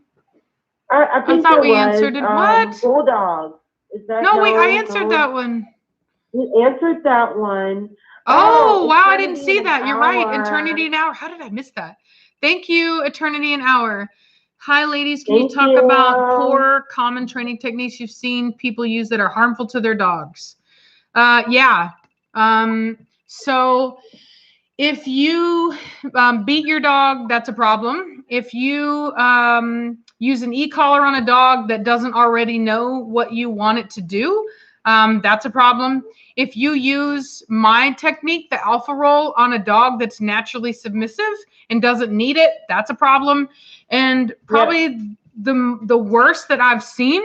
I think thought we answered it. What? Bulldog. Is that no, wait, I answered that one. You answered that one. Oh, wow, I didn't see that. You're right. Eternity an Hour. How did I miss that? Thank you, Eternity an Hour. Hi, ladies. Can you talk about poor common training techniques you've seen people use that are harmful to their dogs? Yeah. So If you beat your dog, that's a problem. If you use an e-collar on a dog that doesn't already know what you want it to do, that's a problem. If you use my technique, the alpha roll, on a dog that's naturally submissive and doesn't need it, that's a problem. And probably the worst that I've seen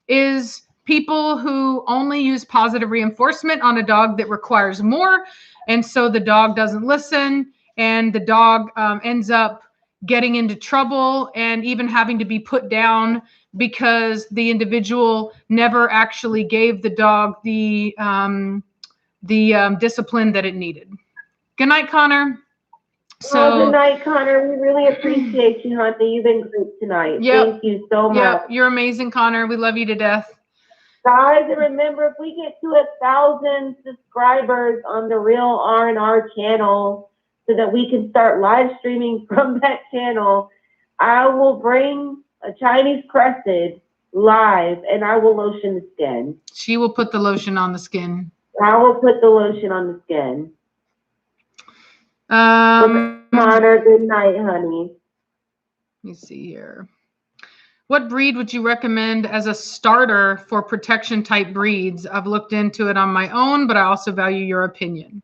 is people who only use positive reinforcement on a dog that requires more. And so the dog doesn't listen, and the dog ends up getting into trouble and even having to be put down because the individual never actually gave the dog the discipline that it needed. Good night, Connor. So, good night, Connor. We really appreciate you, honey. You've been great tonight. Thank you so much. Yeah, you're amazing, Connor. We love you to death. Guys, and remember, if we get to 1,000 subscribers on the Real R&R channel so that we can start live streaming from that channel, I will bring a Chinese crested live, and I will lotion the skin. She will put the lotion on the skin. I will put the lotion on the skin. Connor, good night, honey. Let me see here. What breed would you recommend as a starter for protection type breeds? I've looked into it on my own, but I also value your opinion.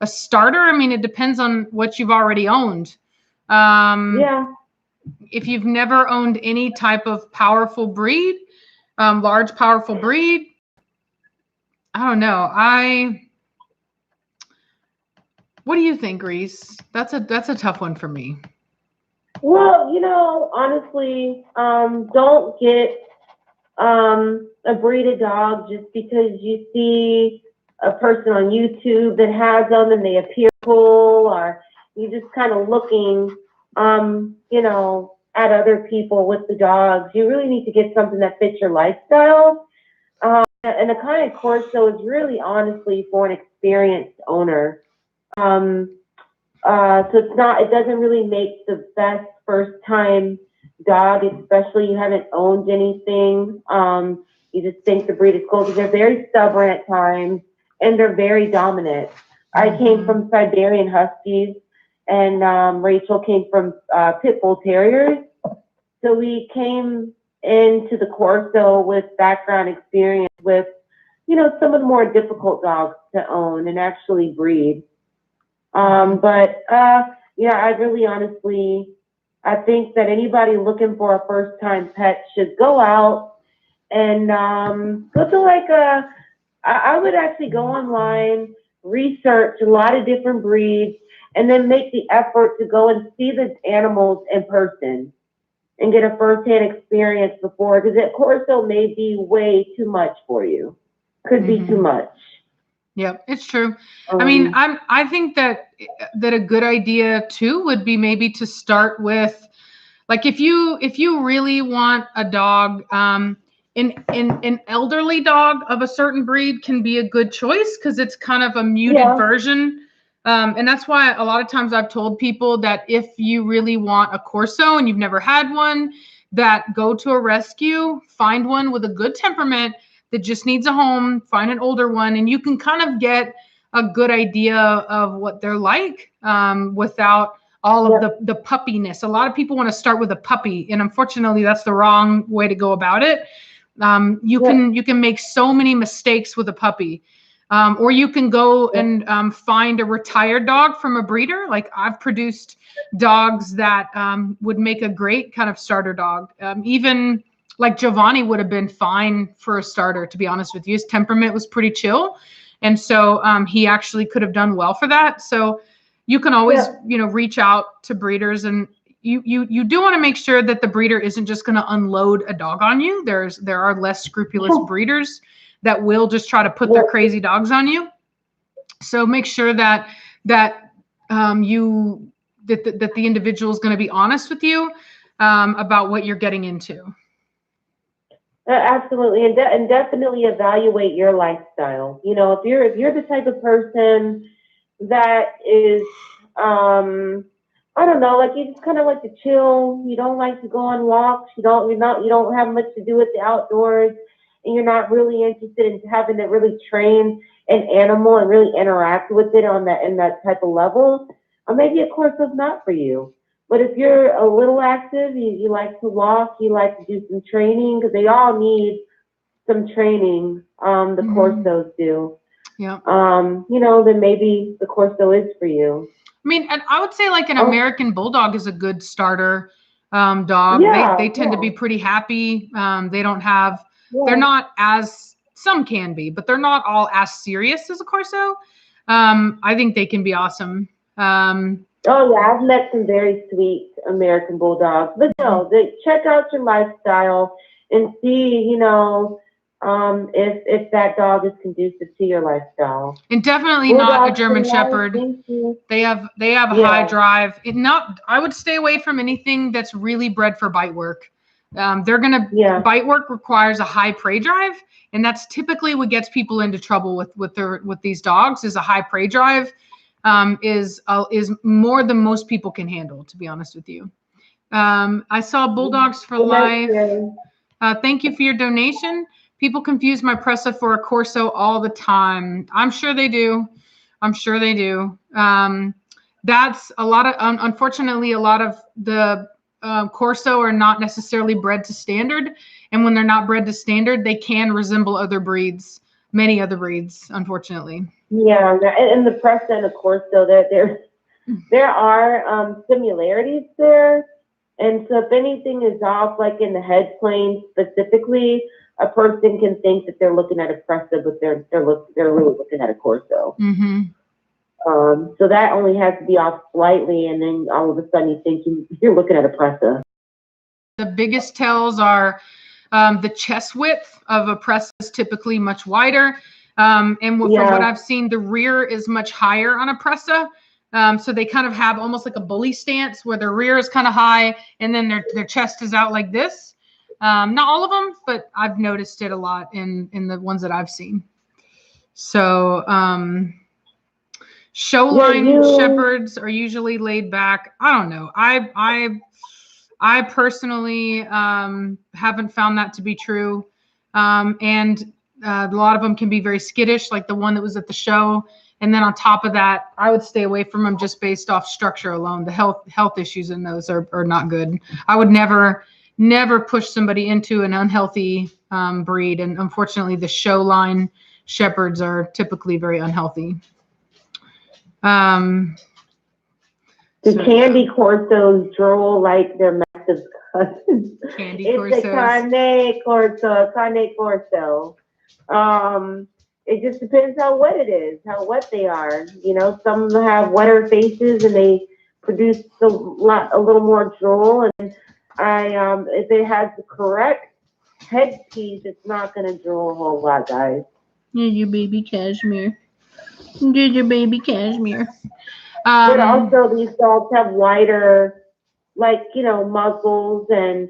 A starter, I mean, it depends on what you've already owned. If you've never owned any type of powerful breed, large powerful breed, I don't know. What do you think, Reese? That's a tough one for me. Well, honestly, don't get a breeded dog just because you see a person on YouTube that has them and they appear cool, or you're just kind of looking, at other people with the dogs. You really need to get something that fits your lifestyle. And the kind of Corso is really honestly for an experienced owner. So it doesn't really make the best first time dog, especially you haven't owned anything. You just think the breed is cool because they're very stubborn at times and they're very dominant. I came from Siberian Huskies, and Rachel came from Pit Bull Terriers. So we came into the Corso with background experience with, some of the more difficult dogs to own and actually breed. I really honestly, I think that anybody looking for a first time pet should go out and go to I would actually go online, research a lot of different breeds, and then make the effort to go and see the animals in person and get a first-hand experience before, because that Corso may be way too much for you. Could be too much. Yep, it's true. I mean, I think that a good idea too would be maybe to start with, like, if you really want a dog, an elderly dog of a certain breed can be a good choice because it's kind of a muted version. And that's why a lot of times I've told people that if you really want a Corso and you've never had one, that go to a rescue, find one with a good temperament that just needs a home, find an older one, and you can kind of get a good idea of what they're like without all of the puppiness. A lot of people want to start with a puppy, and unfortunately that's the wrong way to go about it. You can make so many mistakes with a puppy. Or you can go and find a retired dog from a breeder. Like, I've produced dogs that would make a great kind of starter dog. Even like Giovanni would have been fine for a starter, to be honest with you. His temperament was pretty chill. And so he actually could have done well for that. So you can always, reach out to breeders, and you do want to make sure that the breeder isn't just going to unload a dog on you. There are less scrupulous breeders that will just try to put their crazy dogs on you. So make sure that the individual is going to be honest with you about what you're getting into. Absolutely, and definitely evaluate your lifestyle. If you're the type of person that is, I don't know, like, you just kind of like to chill. You don't like to go on walks. You don't have much to do with the outdoors, and you're not really interested in having to really train an animal and really interact with it on that in that type of level, maybe a Corso's not for you. But if you're a little active, you like to walk, you like to do some training, because they all need some training. The Corsos do. Yeah. Then maybe the Corso is for you. I mean, and I would say like an American Bulldog is a good starter dog. Yeah, they tend to be pretty happy. They don't have, they're not as, some can be, but they're not all as serious as a Corso. I think they can be awesome. Oh yeah, I've met some very sweet American Bulldogs, but no, check out your lifestyle and see, if that dog is conducive to your lifestyle. And definitely not a German Shepherd. They have a high drive. I would stay away from anything that's really bred for bite work. Bite work requires a high prey drive, and that's typically what gets people into trouble with these dogs. Is a high prey drive. Is more than most people can handle, to be honest with you. I saw Bulldogs for Life. Thank you for your donation. People confuse my Pressa for a Corso all the time. I'm sure they do. That's a lot of, unfortunately, a lot of the Corso are not necessarily bred to standard. And when they're not bred to standard, they can resemble other breeds, many other breeds, unfortunately. Yeah, and the Pressa and the Corso, there are similarities there. And so if anything is off, like in the head plane specifically, a person can think that they're looking at a Pressa, but they're really looking at a Corso. So that only has to be off slightly, and then all of a sudden you think you're looking at a Pressa. The biggest tells are the chest width of a Pressa is typically much wider. And from what I've seen, the rear is much higher on a Pressa. So they kind of have almost like a bully stance where their rear is kind of high and then their chest is out like this. Not all of them, but I've noticed it a lot in the ones that I've seen. So showline Shepherds are usually laid back. I don't know. I personally haven't found that to be true. And a lot of them can be very skittish, like the one that was at the show. And then on top of that, I would stay away from them just based off structure alone. The health issues in those are not good. I would never push somebody into an unhealthy breed. And unfortunately, the show line Shepherds are typically very unhealthy. The Candy Corsos drool like their massive cousins. It's a Cane Corso. It just depends on what it is, what they are. Some have wetter faces and they produce a little more drool. And if it has the correct headpiece, it's not going to drool a whole lot, guys. Here's your baby Cashmere. But also these dogs have wider, muzzles and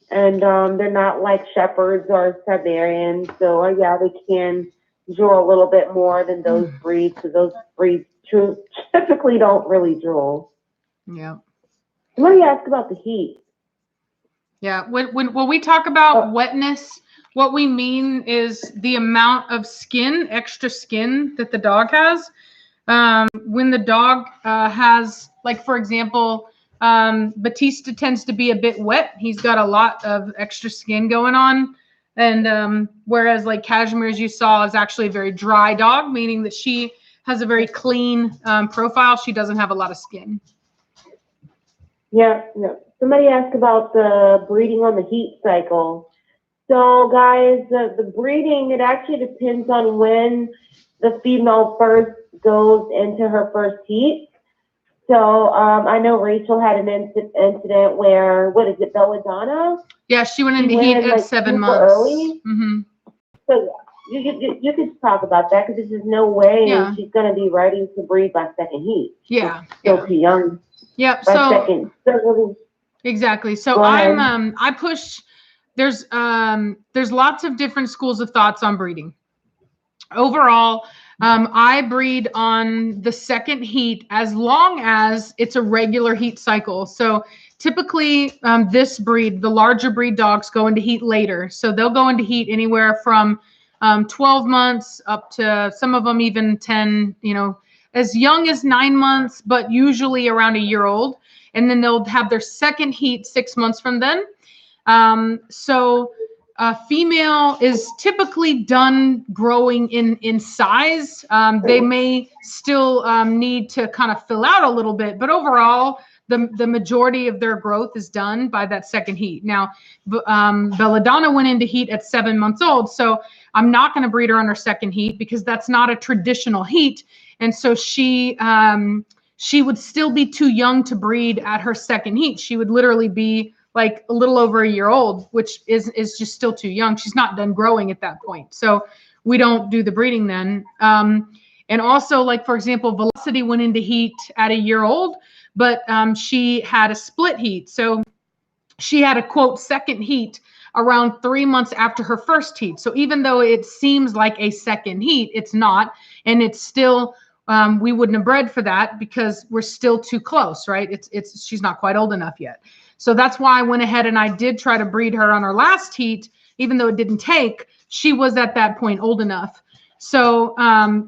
they're not like Shepherds or Siberians. So they can drool a little bit more than those breeds, because those breeds typically don't really drool. Yeah. Let me ask about the heat. Yeah. When we talk about wetness, what we mean is the amount of skin, extra skin that the dog has. When the dog has, like, for example, Bautista tends to be a bit wet. He's got a lot of extra skin going on. And whereas like Cashmere, as you saw, is actually a very dry dog, meaning that she has a very clean profile. She doesn't have a lot of skin. Yeah. Somebody asked about the breeding on the heat cycle. So guys, the breeding, it actually depends on when the female first goes into her first heat. So I know Rachel had an incident where, Belladonna? Yeah, she went into heat at 7 months. Early. So you could talk about that, because there's no way she's going to be ready to breed by second heat. Yeah. She's still too young. Yep. Second. Exactly. So I push. There's lots of different schools of thoughts on breeding. Overall, I breed on the second heat as long as it's a regular heat cycle. So typically this breed, the larger breed dogs, go into heat later. So they'll go into heat anywhere from 12 months up to some of them even 10, as young as 9 months, but usually around a year old. And then they'll have their second heat 6 months from then. So female is typically done growing in size. They may still need to kind of fill out a little bit, but overall, the majority of their growth is done by that second heat. Now, Belladonna went into heat at 7 months old, so I'm not going to breed her on her second heat because that's not a traditional heat, and so she would still be too young to breed at her second heat. She would literally be like a little over a year old, which is just still too young. She's not done growing at that point, so we don't do the breeding then. And also, like for example, Velocity went into heat at a year old, but she had a split heat. So she had a quote second heat around 3 months after her first heat. So even though it seems like a second heat, it's not. And it's still, we wouldn't have bred for that because we're still too close, right? She's not quite old enough yet. So that's why I went ahead and I did try to breed her on her last heat, even though it didn't take, she was at that point old enough. So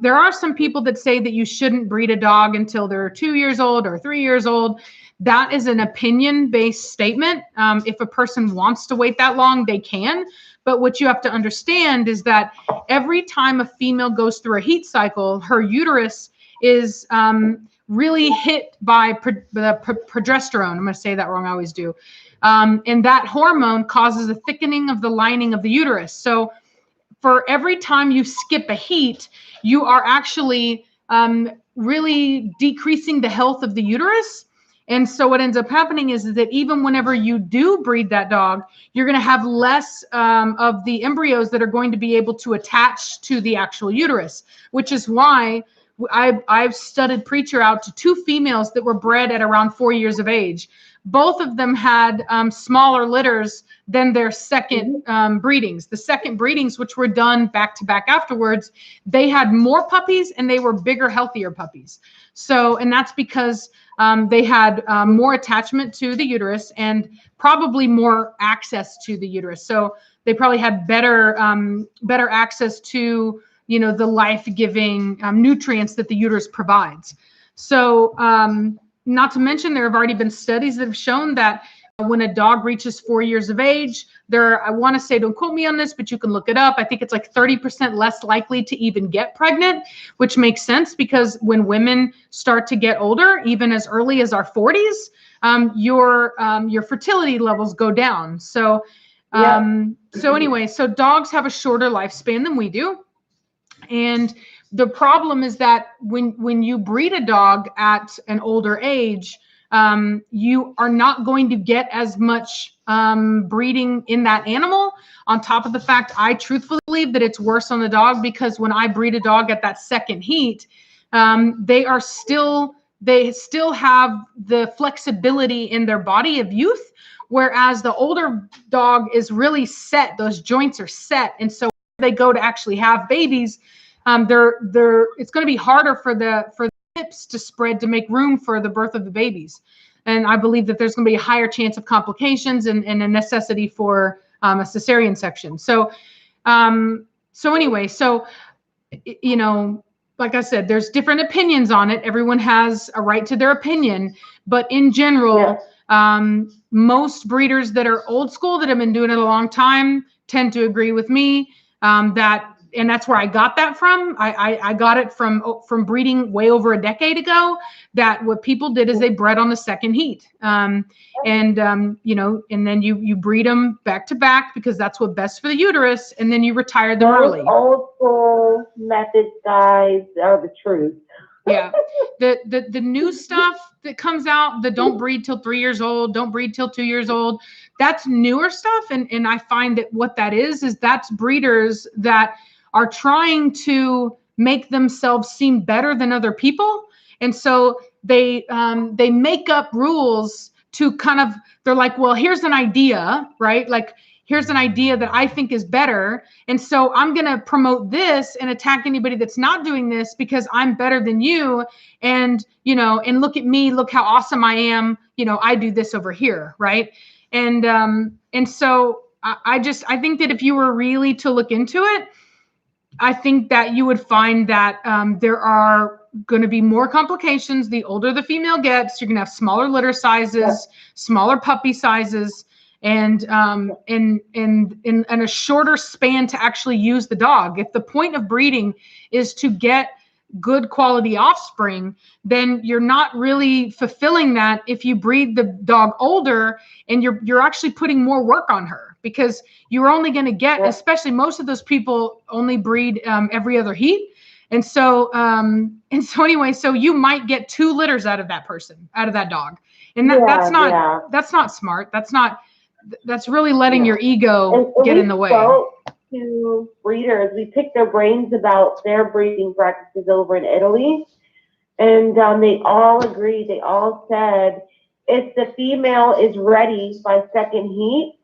there are some people that say that you shouldn't breed a dog until they're 2 years old or 3 years old. That is an opinion-based statement. If a person wants to wait that long, they can. But what you have to understand is that every time a female goes through a heat cycle, her uterus is really hit by progesterone. I'm going to say that wrong. I always do. And that hormone causes a thickening of the lining of the uterus. So for every time you skip a heat, you are actually really decreasing the health of the uterus. And so what ends up happening is that even whenever you do breed that dog, you're going to have less of the embryos that are going to be able to attach to the actual uterus, which is why I've studied Preacher out to 2 females that were bred at around 4 years of age. Both of them had smaller litters than their second breedings. The second breedings, which were done back to back afterwards, they had more puppies and they were bigger, healthier puppies. So, and that's because they had more attachment to the uterus and probably more access to the uterus. So they probably had better access to, the life-giving nutrients that the uterus provides. So, not to mention, there have already been studies that have shown that when a dog reaches 4 years of age, I want to say, don't quote me on this, but you can look it up. I think it's like 30% less likely to even get pregnant, which makes sense because when women start to get older, even as early as our 40s, your fertility levels go down. So, so anyway, so dogs have a shorter lifespan than we do. And the problem is that when you breed a dog at an older age, you are not going to get as much breeding in that animal. On top of the fact, I truthfully believe that it's worse on the dog because when I breed a dog at that second heat, they still have the flexibility in their body of youth, whereas the older dog is really set. Those joints are set, and so when they go to actually have babies, it's going to be harder for the hips to spread to make room for the birth of the babies. And I believe that there's going to be a higher chance of complications and a necessity for a cesarean section. So, anyway, like I said, there's different opinions on it. Everyone has a right to their opinion, but in general, most breeders that are old school that have been doing it a long time tend to agree with me and that's where I got that from. I got it from breeding way over a decade ago, that what people did is they bred on the second heat. And then you breed them back to back because that's what's best for the uterus. And then you retire them early. Old school methods, guys, are the truth. Yeah. The new stuff that comes out, the don't breed till 3 years old, don't breed till 2 years old, that's newer stuff. And I find that what that is that's breeders that are trying to make themselves seem better than other people. And so they make up rules to they're like, well, here's an idea, right? Like, here's an idea that I think is better. And so I'm going to promote this and attack anybody that's not doing this because I'm better than you. And, and look at me, look how awesome I am. I do this over here. Right. And so I think that if you were really to look into it, I think that you would find that there are going to be more complications. The older the female gets, you're going to have smaller litter sizes, smaller puppy sizes, and in a shorter span to actually use the dog. If the point of breeding is to get good quality offspring, then you're not really fulfilling that if you breed the dog older and you're actually putting more work on her, because you're only going to get, especially most of those people only breed every other heat. And so anyway, so you might get 2 litters out of that person, out of that dog. And that's not smart. That's really letting your ego get in the way. To breeders, we picked their brains about their breeding practices over in Italy, and they all agreed. They all said if the female is ready by second heat,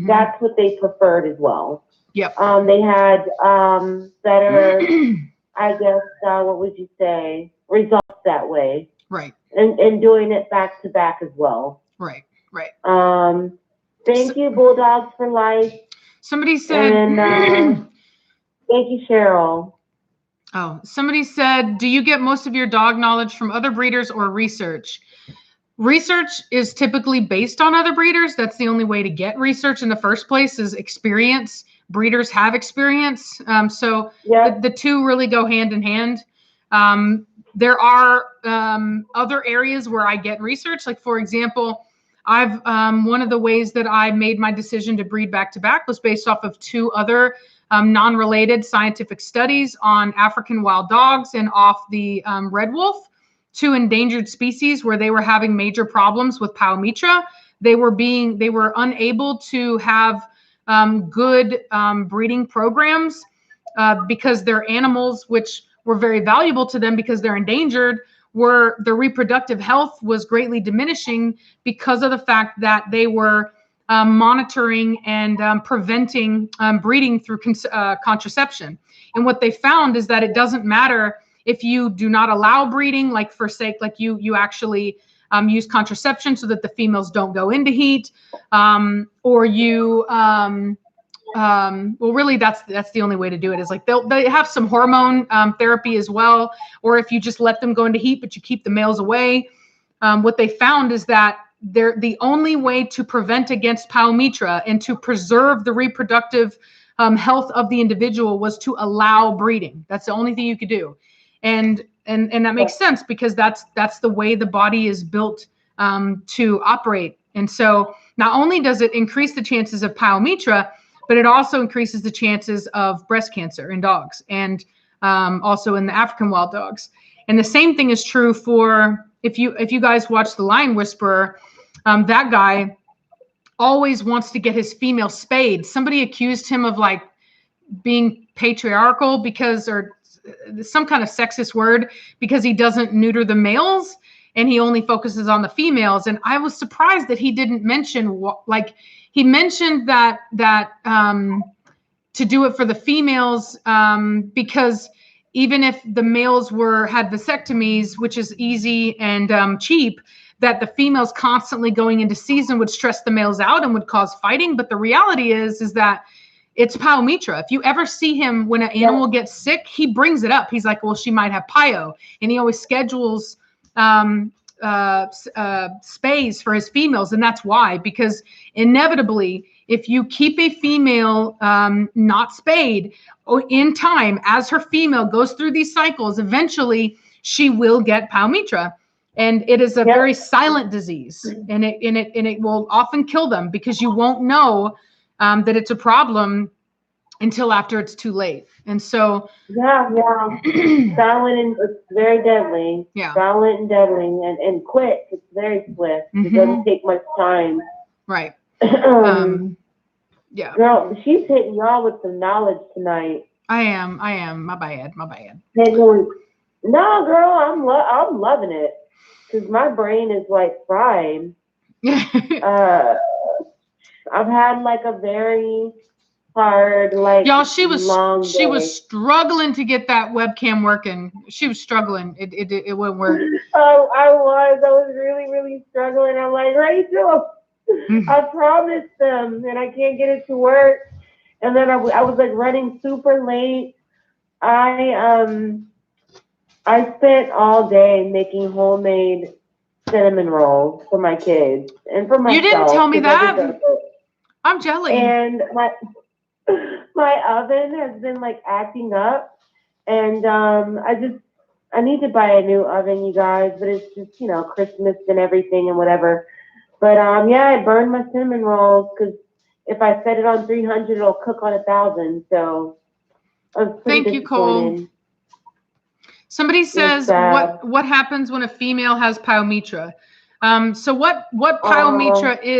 that's what they preferred as well. Yep. They had better, I guess, what would you say, results that way. Right. And doing it back to back as well. Right. Thank you, Bulldogs for Life. Somebody said, thank you, Cheryl. Oh, somebody said, do you get most of your dog knowledge from other breeders or research? Research is typically based on other breeders. That's the only way to get research in the first place, is experience. Breeders have experience. So the two really go hand in hand. There are other areas where I get research. Like, for example, I've one of the ways that I made my decision to breed back to back was based off of 2 other non-related scientific studies on African wild dogs and off the red wolf, 2 endangered species where they were having major problems with pyometra. They were unable to have good breeding programs because their animals, which were very valuable to them because they're endangered, their reproductive health was greatly diminishing because of the fact that they were monitoring and preventing breeding through contraception. And what they found is that it doesn't matter if you do not allow breeding, like you actually use contraception so that the females don't go into heat, or you well, really that's the only way to do it, is like they have some hormone therapy as well, or if you just let them go into heat but you keep the males away. What they found is that the only way to prevent against pyometra and to preserve the reproductive health of the individual was to allow breeding. That's the only thing you could do. And that makes sense, because that's the way the body is built to operate. And so not only does it increase the chances of pyometra, but it also increases the chances of breast cancer in dogs, and also in the African wild dogs. And the same thing is true for, if you guys watch The Lion Whisperer, that guy always wants to get his female spayed. Somebody accused him of like being patriarchal or some kind of sexist word, because he doesn't neuter the males and he only focuses on the females. And I was surprised that he didn't mention he mentioned that to do it for the females, because even if the males had vasectomies, which is easy and cheap, that the females constantly going into season would stress the males out and would cause fighting. But the reality is that it's pyometra. If you ever see him when an animal gets sick, he brings it up. He's like, well, she might have pyo. And he always schedules spays for his females. And that's why, because inevitably, if you keep a female not spayed in time, as her female goes through these cycles, eventually she will get pyometra. And it is a very silent disease, and it will often kill them, because you won't know that it's a problem until after it's too late. And so silent, and it's very deadly. Silent and deadly, and quick. It's very swift. It doesn't take much time. Right. Girl, she's hitting y'all with some knowledge tonight. I am. My bad. No, girl, I'm loving it, because my brain is like fried. I've had like a very hard, y'all, she was struggling to get that webcam working. She was struggling. It wouldn't work. Oh, I was really, really struggling. I'm like, Rachel, I promised them, and I can't get it to work. And then I was like running super late. I spent all day making homemade cinnamon rolls for my kids and for myself. You didn't tell me 'cause I that. deserve it. I'm jelly. And my oven has been like acting up, and I need to buy a new oven, you guys. But it's just Christmas and everything and whatever. But yeah, I burned my cinnamon rolls because if I set it on 300, it'll cook on 1,000. So I was pretty Thank you, Cole. disappointed. Somebody says, what happens when a female has pyometra? So what pyometra is?